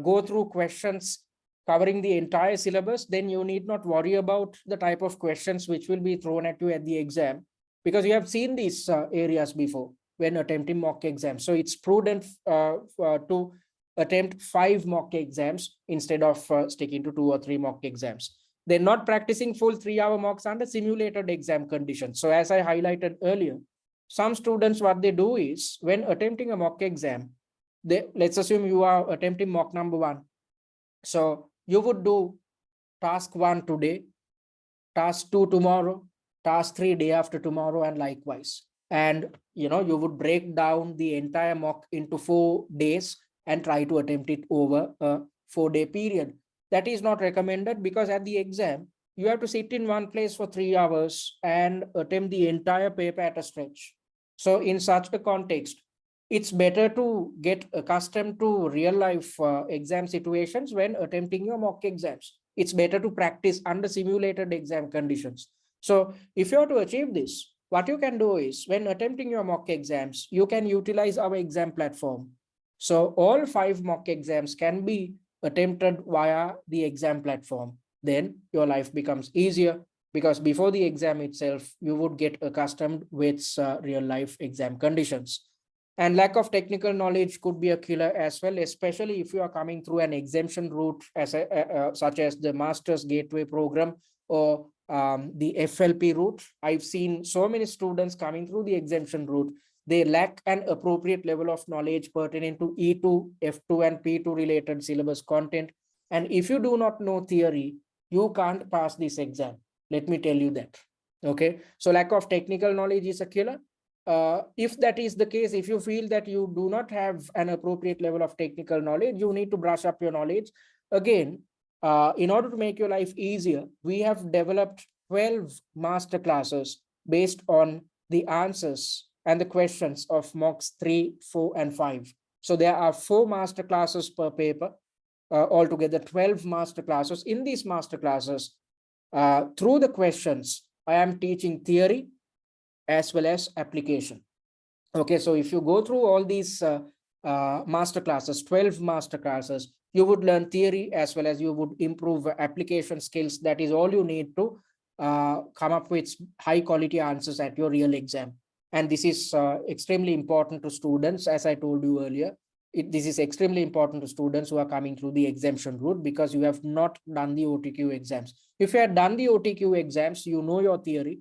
go through questions covering the entire syllabus, then you need not worry about the type of questions which will be thrown at you at the exam, because you have seen these areas before when attempting mock exams. So it's prudent to attempt 5 mock exams instead of sticking to 2 or 3 mock exams. They're not practicing full 3-hour mocks under simulated exam conditions. So as I highlighted earlier, some students, what they do is, when attempting a mock exam, let's assume you are attempting mock number 1. So you would do task 1 today, task 2 tomorrow, task 3 day after tomorrow, and likewise. And you would break down the entire mock into 4 days and try to attempt it over a 4-day period. That is not recommended, because at the exam, you have to sit in one place for 3 hours and attempt the entire paper at a stretch. So in such a context, it's better to get accustomed to real life exam situations when attempting your mock exams. It's better to practice under simulated exam conditions. So if you are to achieve this, what you can do is, when attempting your mock exams, you can utilize our exam platform. So all 5 mock exams can be attempted via the exam platform. Then your life becomes easier, because before the exam itself, you would get accustomed with real life exam conditions. And lack of technical knowledge could be a killer as well, especially if you are coming through an exemption route, such as the Master's Gateway program or the FLP route. I've seen so many students coming through the exemption route. They lack an appropriate level of knowledge pertaining to E2, F2, and P2 related syllabus content. And if you do not know theory, you can't pass this exam. Let me tell you that. Okay. So lack of technical knowledge is a killer. If that is the case, if you feel that you do not have an appropriate level of technical knowledge, you need to brush up your knowledge. Again, in order to make your life easier, we have developed 12 master classes based on the answers and the questions of mocks 3, 4, and 5. So there are 4 master classes per paper, altogether 12 master classes. In these master classes, through the questions, I am teaching theory as well as application. Okay, so if you go through all these master classes, 12 master classes, you would learn theory as well as you would improve application skills. That is all you need to come up with high quality answers at your real exam. And this is extremely important to students, as I told you earlier. This is extremely important to students who are coming through the exemption route because you have not done the OTQ exams. If you had done the OTQ exams, you know your theory,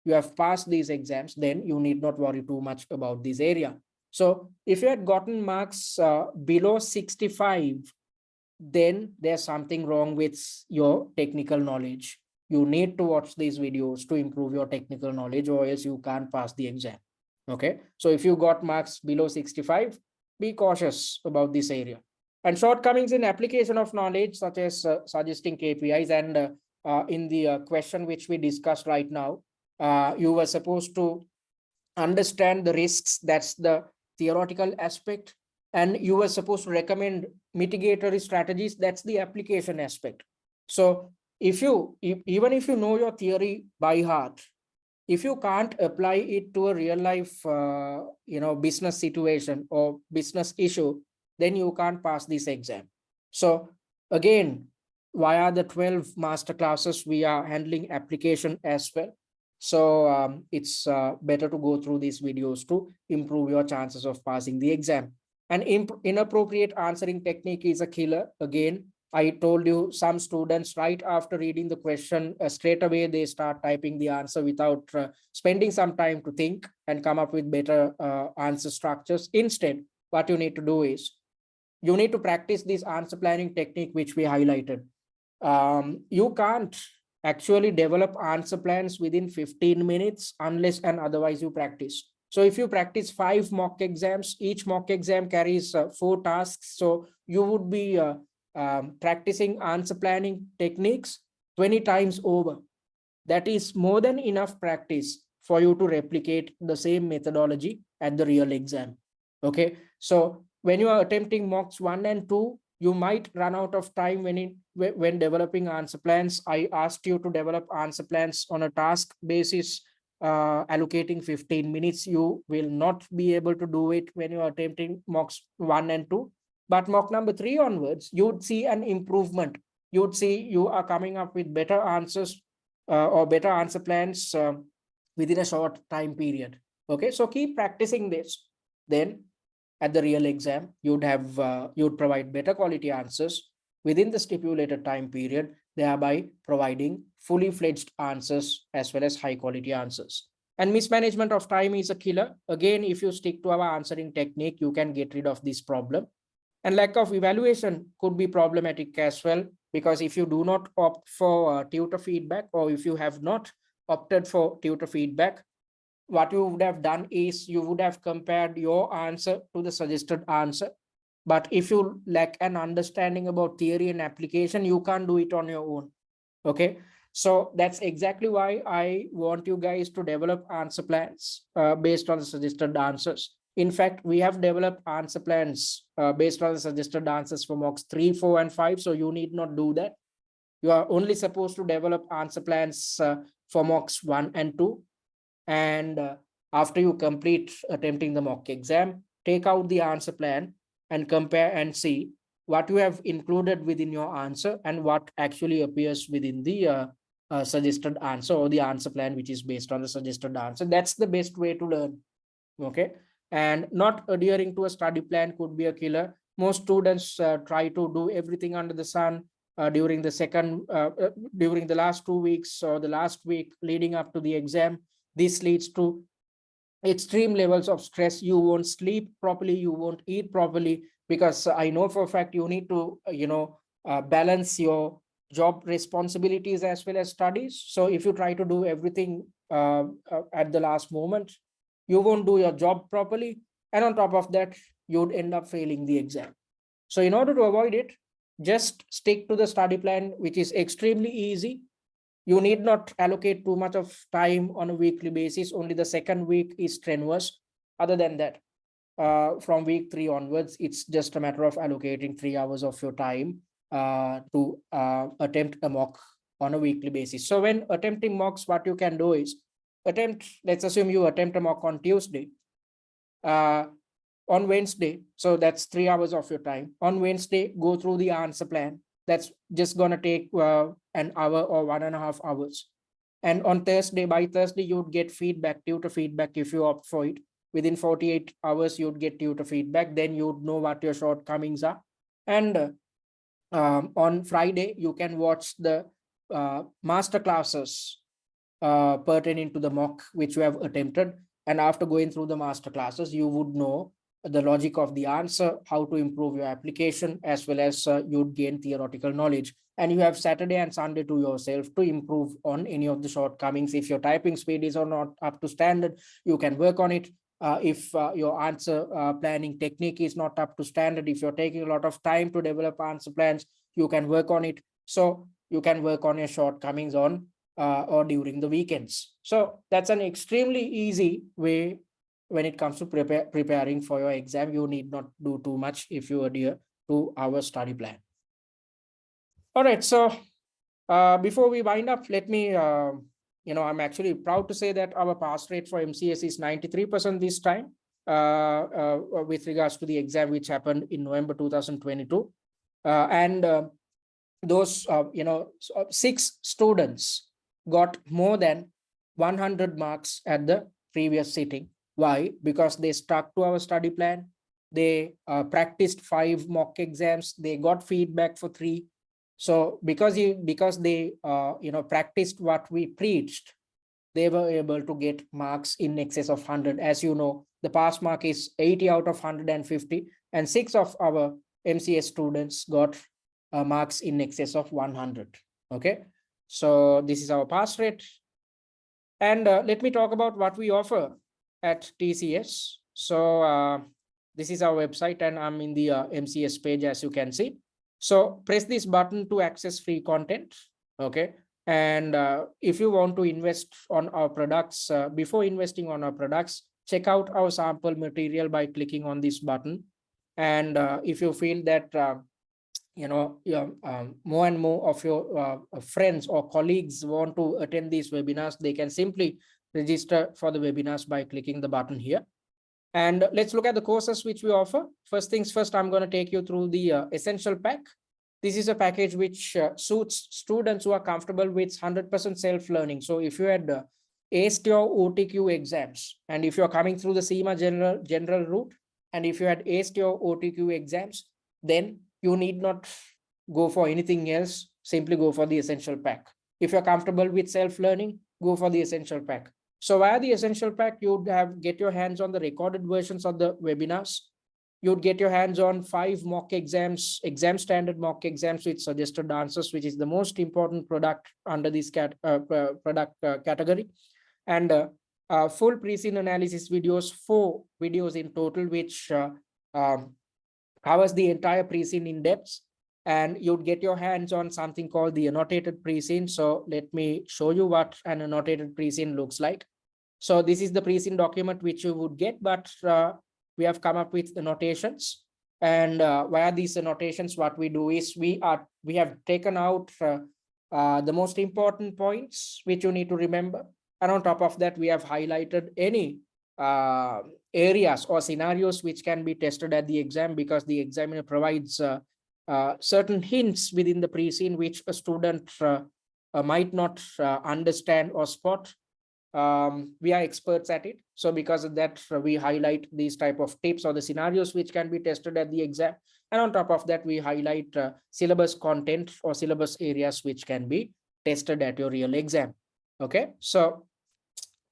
you have passed these exams, then you need not worry too much about this area. So if you had gotten marks below 65, then there's something wrong with your technical knowledge. You need to watch these videos to improve your technical knowledge, or else you can't pass the exam. Okay. So if you got marks below 65, be cautious about this area. And shortcomings in application of knowledge, such as suggesting KPIs, and in the question which we discussed right now, you were supposed to understand the risks. That's the theoretical aspect. And you were supposed to recommend mitigatory strategies. That's the application aspect. So even if you know your theory by heart, if you can't apply it to a real life business situation or business issue, then you can't pass this exam. So again, via the 12 master classes, we are handling application as well. So it's better to go through these videos to improve your chances of passing the exam. And inappropriate answering technique is a killer. Again, I told you, some students right after reading the question, straight away they start typing the answer without spending some time to think and come up with better answer structures. Instead, what you need to do is you need to practice this answer planning technique which we highlighted. You can't actually develop answer plans within 15 minutes unless and otherwise you practice. So if you practice 5 mock exams, each mock exam carries 4 tasks. So you would be practicing answer planning techniques 20 times over. That is more than enough practice for you to replicate the same methodology at the real exam. Okay, so when you are attempting mocks 1 and 2, you might run out of time when developing answer plans. I asked you to develop answer plans on a task basis, allocating 15 minutes. You will not be able to do it when you are attempting mocks 1 and 2. But mock number 3 onwards, you would see an improvement. You would see you are coming up with better answers or better answer plans within a short time period. Okay, so keep practicing this. Then at the real exam, you'd provide better quality answers within the stipulated time period, thereby providing fully fledged answers as well as high quality answers. And mismanagement of time is a killer. Again, if you stick to our answering technique, you can get rid of this problem. And lack of evaluation could be problematic as well, because if you do not opt for tutor feedback, or if you have not opted for tutor feedback, what you would have done is you would have compared your answer to the suggested answer. But if you lack an understanding about theory and application, you can't do it on your own. Okay, so that's exactly why I want you guys to develop answer plans based on the suggested answers. In fact, we have developed answer plans based on the suggested answers for mocks 3, 4, and 5. So you need not do that. You are only supposed to develop answer plans for mocks 1 and 2. And after you complete attempting the mock exam, take out the answer plan and compare and see what you have included within your answer and what actually appears within the suggested answer, or the answer plan which is based on the suggested answer. That's the best way to learn. Okay, and not adhering to a study plan could be a killer. Most students try to do everything under the sun during the last 2 weeks or the last week leading up to the exam. This leads to extreme levels of stress. You won't sleep properly, you won't eat properly, because I know for a fact you need to balance your job responsibilities as well as studies. So if you try to do everything at the last moment, you won't do your job properly. And on top of that, you'd end up failing the exam. So in order to avoid it, just stick to the study plan, which is extremely easy. You need not allocate too much of time on a weekly basis. Only the second week is strenuous. Other than that, from week 3 onwards, it's just a matter of allocating 3 hours of your time to attempt a mock on a weekly basis. So when attempting mocks, what you can do is let's assume you attempt a mock on Tuesday. On Wednesday, so that's 3 hours of your time. On Wednesday, go through the answer plan. That's just gonna take an hour or 1.5 hours. And on Thursday, by Thursday, you'd get feedback, tutor feedback if you opt for it. Within 48 hours, you'd get tutor feedback. Then you'd know what your shortcomings are. And on Friday, you can watch the master classes pertaining to the mock which you have attempted. And after going through the master classes, you would know the logic of the answer, how to improve your application, as well as you'd gain theoretical knowledge. And you have Saturday and Sunday to yourself to improve on any of the shortcomings. If your typing speed is not up to standard, you can work on it. If your answer planning technique is not up to standard, if you're taking a lot of time to develop answer plans, you can work on it. So you can work on your shortcomings on or during the weekends. So that's an extremely easy way when it comes to preparing for your exam. You need not do too much if you adhere to our study plan. All right, so before we wind up, let me, I'm actually proud to say that our pass rate for MCS is 93% this time with regards to the exam which happened in November 2022. And those, 6 students got more than 100 marks at the previous sitting. Why? Because they stuck to our study plan. They practiced 5 mock exams. They got feedback for 3. So because they practiced what we preached, they were able to get marks in excess of 100. As you know, the pass mark is 80 out of 150, and 6 of our MCS students got marks in excess of 100. Okay, so this is our pass rate. And let me talk about what we offer at TCS. So this is our website, and I'm in the MCS page, as you can see. So press this button to access free content. Okay, and if you want to invest on our products, before investing on our products, check out our sample material by clicking on this button. And if you feel that more and more of your friends or colleagues want to attend these webinars, they can simply register for the webinars by clicking the button here. And let's look at the courses which we offer. First things first, I'm going to take you through the essential pack. This is a package which suits students who are comfortable with 100% self-learning. So if you had aced your OTQ exams, and if you're coming through the CIMA general route, and if you had aced your OTQ exams, then you need not go for anything else. Simply go for the essential pack. If you're comfortable with self-learning, go for the essential pack. So via the essential pack, you'd get your hands on the recorded versions of the webinars. You'd get your hands on 5 mock exams, exam standard mock exams with suggested answers, which is the most important product under this product category. And full pre-scene analysis videos, 4 videos in total, which covers the entire pre-scene in depth. And you'd get your hands on something called the annotated pre-scene. So let me show you what an annotated pre-scene looks like. So this is the pre-scene document which you would get, but we have come up with annotations. And via these annotations, what we do is we have taken out the most important points which you need to remember. And on top of that, we have highlighted any areas or scenarios which can be tested at the exam, because the examiner provides certain hints within the pre-scene which a student might not understand or spot. We are experts at it. So because of that, we highlight these type of tips or the scenarios which can be tested at the exam. And on top of that, we highlight syllabus content or syllabus areas which can be tested at your real exam. Okay, so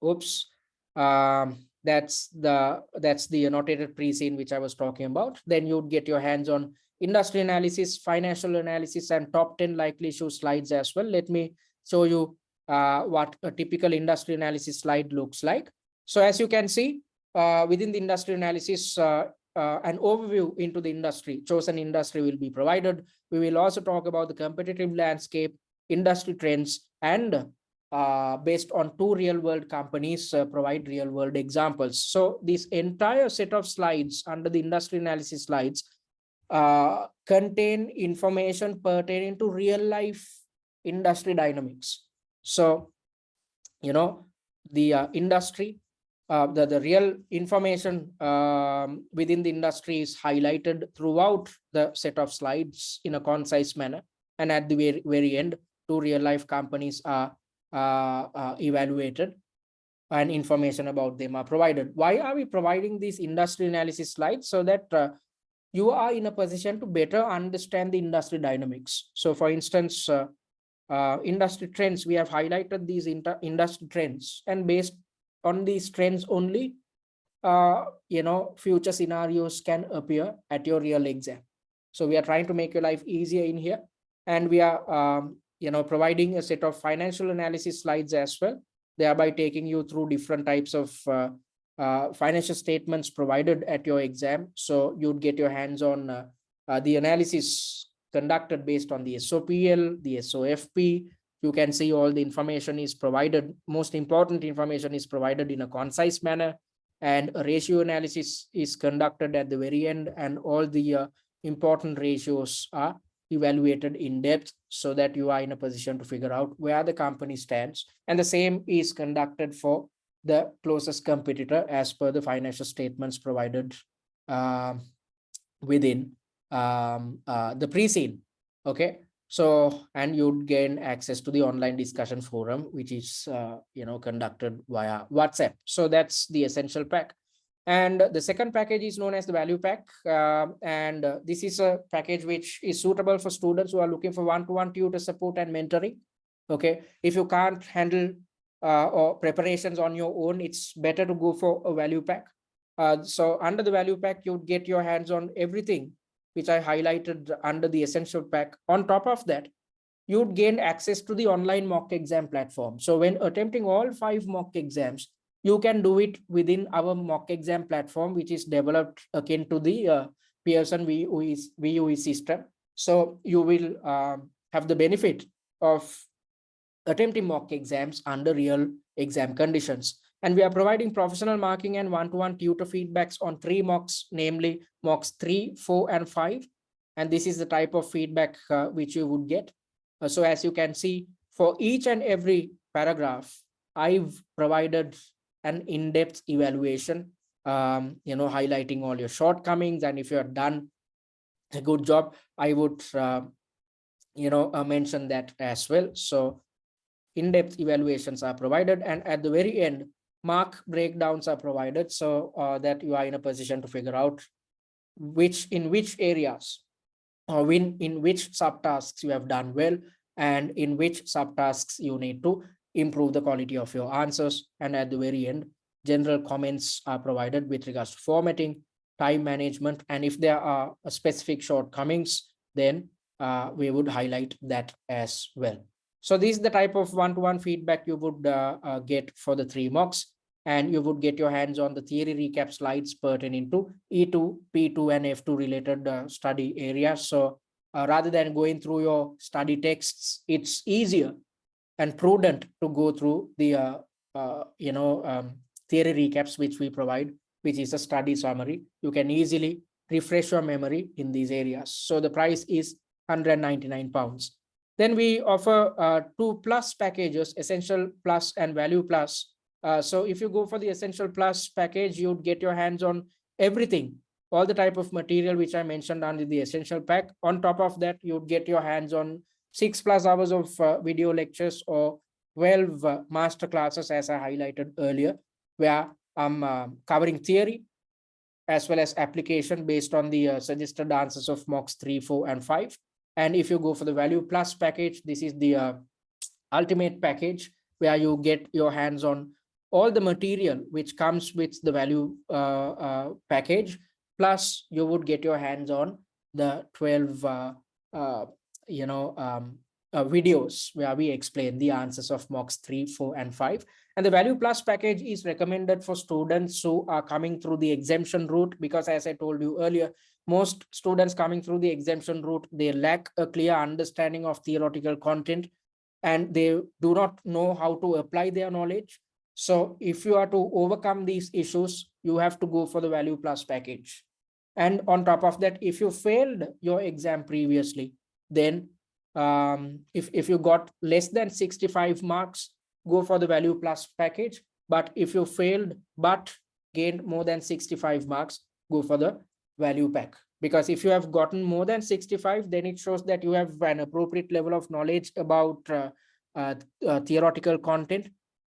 oops, that's the annotated pre-scene which I was talking about. Then you'd get your hands on industry analysis, financial analysis, and top 10 likely issue slides as well. Let me show you what a typical industry analysis slide looks like. So as you can see, within the industry analysis, an overview into the industry, chosen industry will be provided. We will also talk about the competitive landscape, industry trends, and based on two real-world companies, provide real-world examples. So this entire set of slides under the industry analysis slides contain information pertaining to real-life industry dynamics. So, the industry, the real information within the industry is highlighted throughout the set of slides in a concise manner. And at the very end, two real-life companies are evaluated and information about them are provided. Why are we providing these industry analysis slides? So that you are in a position to better understand the industry dynamics. So for instance, industry trends, we have highlighted these industry trends, and based on these trends only, future scenarios can appear at your real exam. So we are trying to make your life easier in here, and we are providing a set of financial analysis slides as well, thereby taking you through different types of financial statements provided at your exam. So you'd get your hands on the analysis conducted based on the SOPL, the SOFP. You can see all the information is provided. Most important information is provided in a concise manner, and a ratio analysis is conducted at the very end, and all the important ratios are evaluated in depth so that you are in a position to figure out where the company stands. And the same is conducted for the closest competitor as per the financial statements provided within the pre-scene. Okay, so, and you'd gain access to the online discussion forum, which is conducted via WhatsApp. So that's the essential pack. And the second package is known as the value pack. And this is a package which is suitable for students who are looking for one-to-one tutor support and mentoring. Okay, if you can't handle or preparations on your own, it's better to go for a value pack. So under the value pack, you'd get your hands on everything which I highlighted under the essential pack. On top of that, you'd gain access to the online mock exam platform. So when attempting all 5 mock exams, you can do it within our mock exam platform, which is developed akin to the Pearson VUE system. So you will have the benefit of attempting mock exams under real exam conditions. And we are providing professional marking and one-to-one tutor feedbacks on 3 mocks, namely mocks 3, 4, and 5. And this is the type of feedback which you would get. So as you can see, for each and every paragraph, I've provided an in-depth evaluation, highlighting all your shortcomings. And if you have done a good job, I would, mention that as well. So in-depth evaluations are provided, and at the very end, mark breakdowns are provided, so that you are in a position to figure out in which areas or in which subtasks you have done well, and in which subtasks you need to improve the quality of your answers. And at the very end, general comments are provided with regards to formatting, time management, and if there are specific shortcomings, then we would highlight that as well. So this is the type of one-to-one feedback you would get for the 3 mocks, and you would get your hands on the theory recap slides pertaining to E2, P2, and F2 related study areas. So rather than going through your study texts, it's easier and prudent to go through the theory recaps which we provide, which is a study summary. You can easily refresh your memory in these areas. So the price is £199. Then we offer 2 plus packages, Essential Plus and Value Plus. So if you go for the Essential Plus package, you'd get your hands on everything, all the type of material which I mentioned under the Essential pack. On top of that, you'd get your hands on 6+ hours of video lectures or 12 master classes, as I highlighted earlier, where I'm covering theory as well as application based on the suggested answers of mocks 3, 4, and 5. And if you go for the Value Plus package, this is the ultimate package where you get your hands on all the material which comes with the value package. Plus, you would get your hands on the 12 videos where we explain the answers of mocks 3, 4, and 5. And the Value Plus package is recommended for students who are coming through the exemption route, because as I told you earlier, most students coming through the exemption route, they lack a clear understanding of theoretical content and they do not know how to apply their knowledge. So if you are to overcome these issues, you have to go for the Value Plus package. And on top of that, if you failed your exam previously, then if you got less than 65 marks, go for the Value Plus package. But if you failed but gained more than 65 marks, go for the Value Pack. Because if you have gotten more than 65, then it shows that you have an appropriate level of knowledge about theoretical content.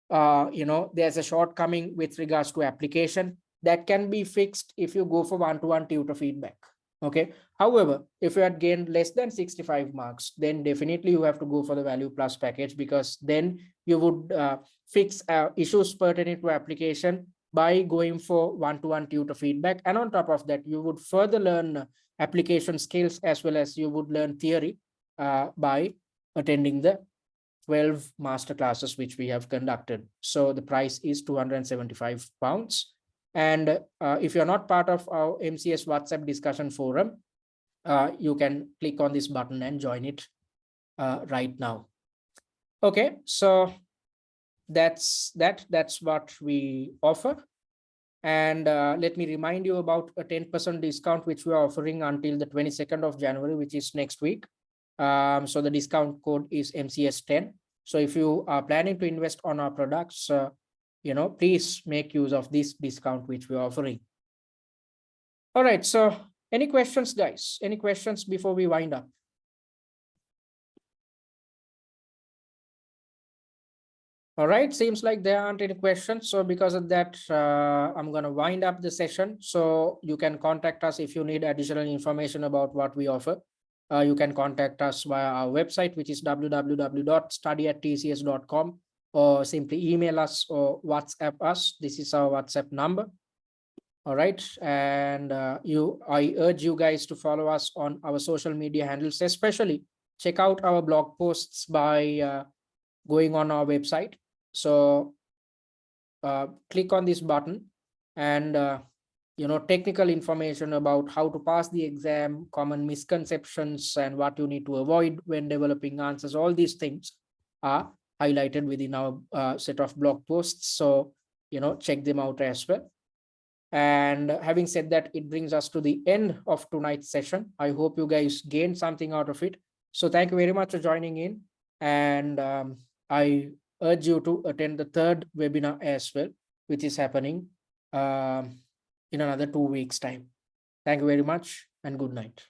There's a shortcoming with regards to application that can be fixed if you go for one-to-one tutor feedback. Okay. However, if you had gained less than 65 marks, then definitely you have to go for the Value Plus package, because then you would fix issues pertaining to application by going for one-to-one tutor feedback. And on top of that, you would further learn application skills as well as you would learn theory by attending the 12 master classes which we have conducted. So the price is £275. And if you're not part of our MCS WhatsApp discussion forum, you can click on this button and join it right now. Okay, so that's what we offer. And let me remind you about a 10% discount which we are offering until the 22nd of January, which is next week. So the discount code is MCS10. So if you are planning to invest on our products, please make use of this discount which we're offering. All right, so any questions, guys? Any questions before we wind up? All right, seems like there aren't any questions. So because of that, I'm going to wind up the session. So you can contact us if you need additional information about what we offer. You can contact us via our website, which is www.study@tcs.com, or simply email us or WhatsApp us. This is our WhatsApp number. All right. And I urge you guys to follow us on our social media handles, especially check out our blog posts by going on our website. So click on this button and technical information about how to pass the exam, common misconceptions, and what you need to avoid when developing answers. All these things are highlighted within our set of blog posts. So, check them out as well. And having said that, it brings us to the end of tonight's session. I hope you guys gained something out of it. So thank you very much for joining in. And I urge you to attend the third webinar as well, which is happening in another 2 weeks' time. Thank you very much and good night.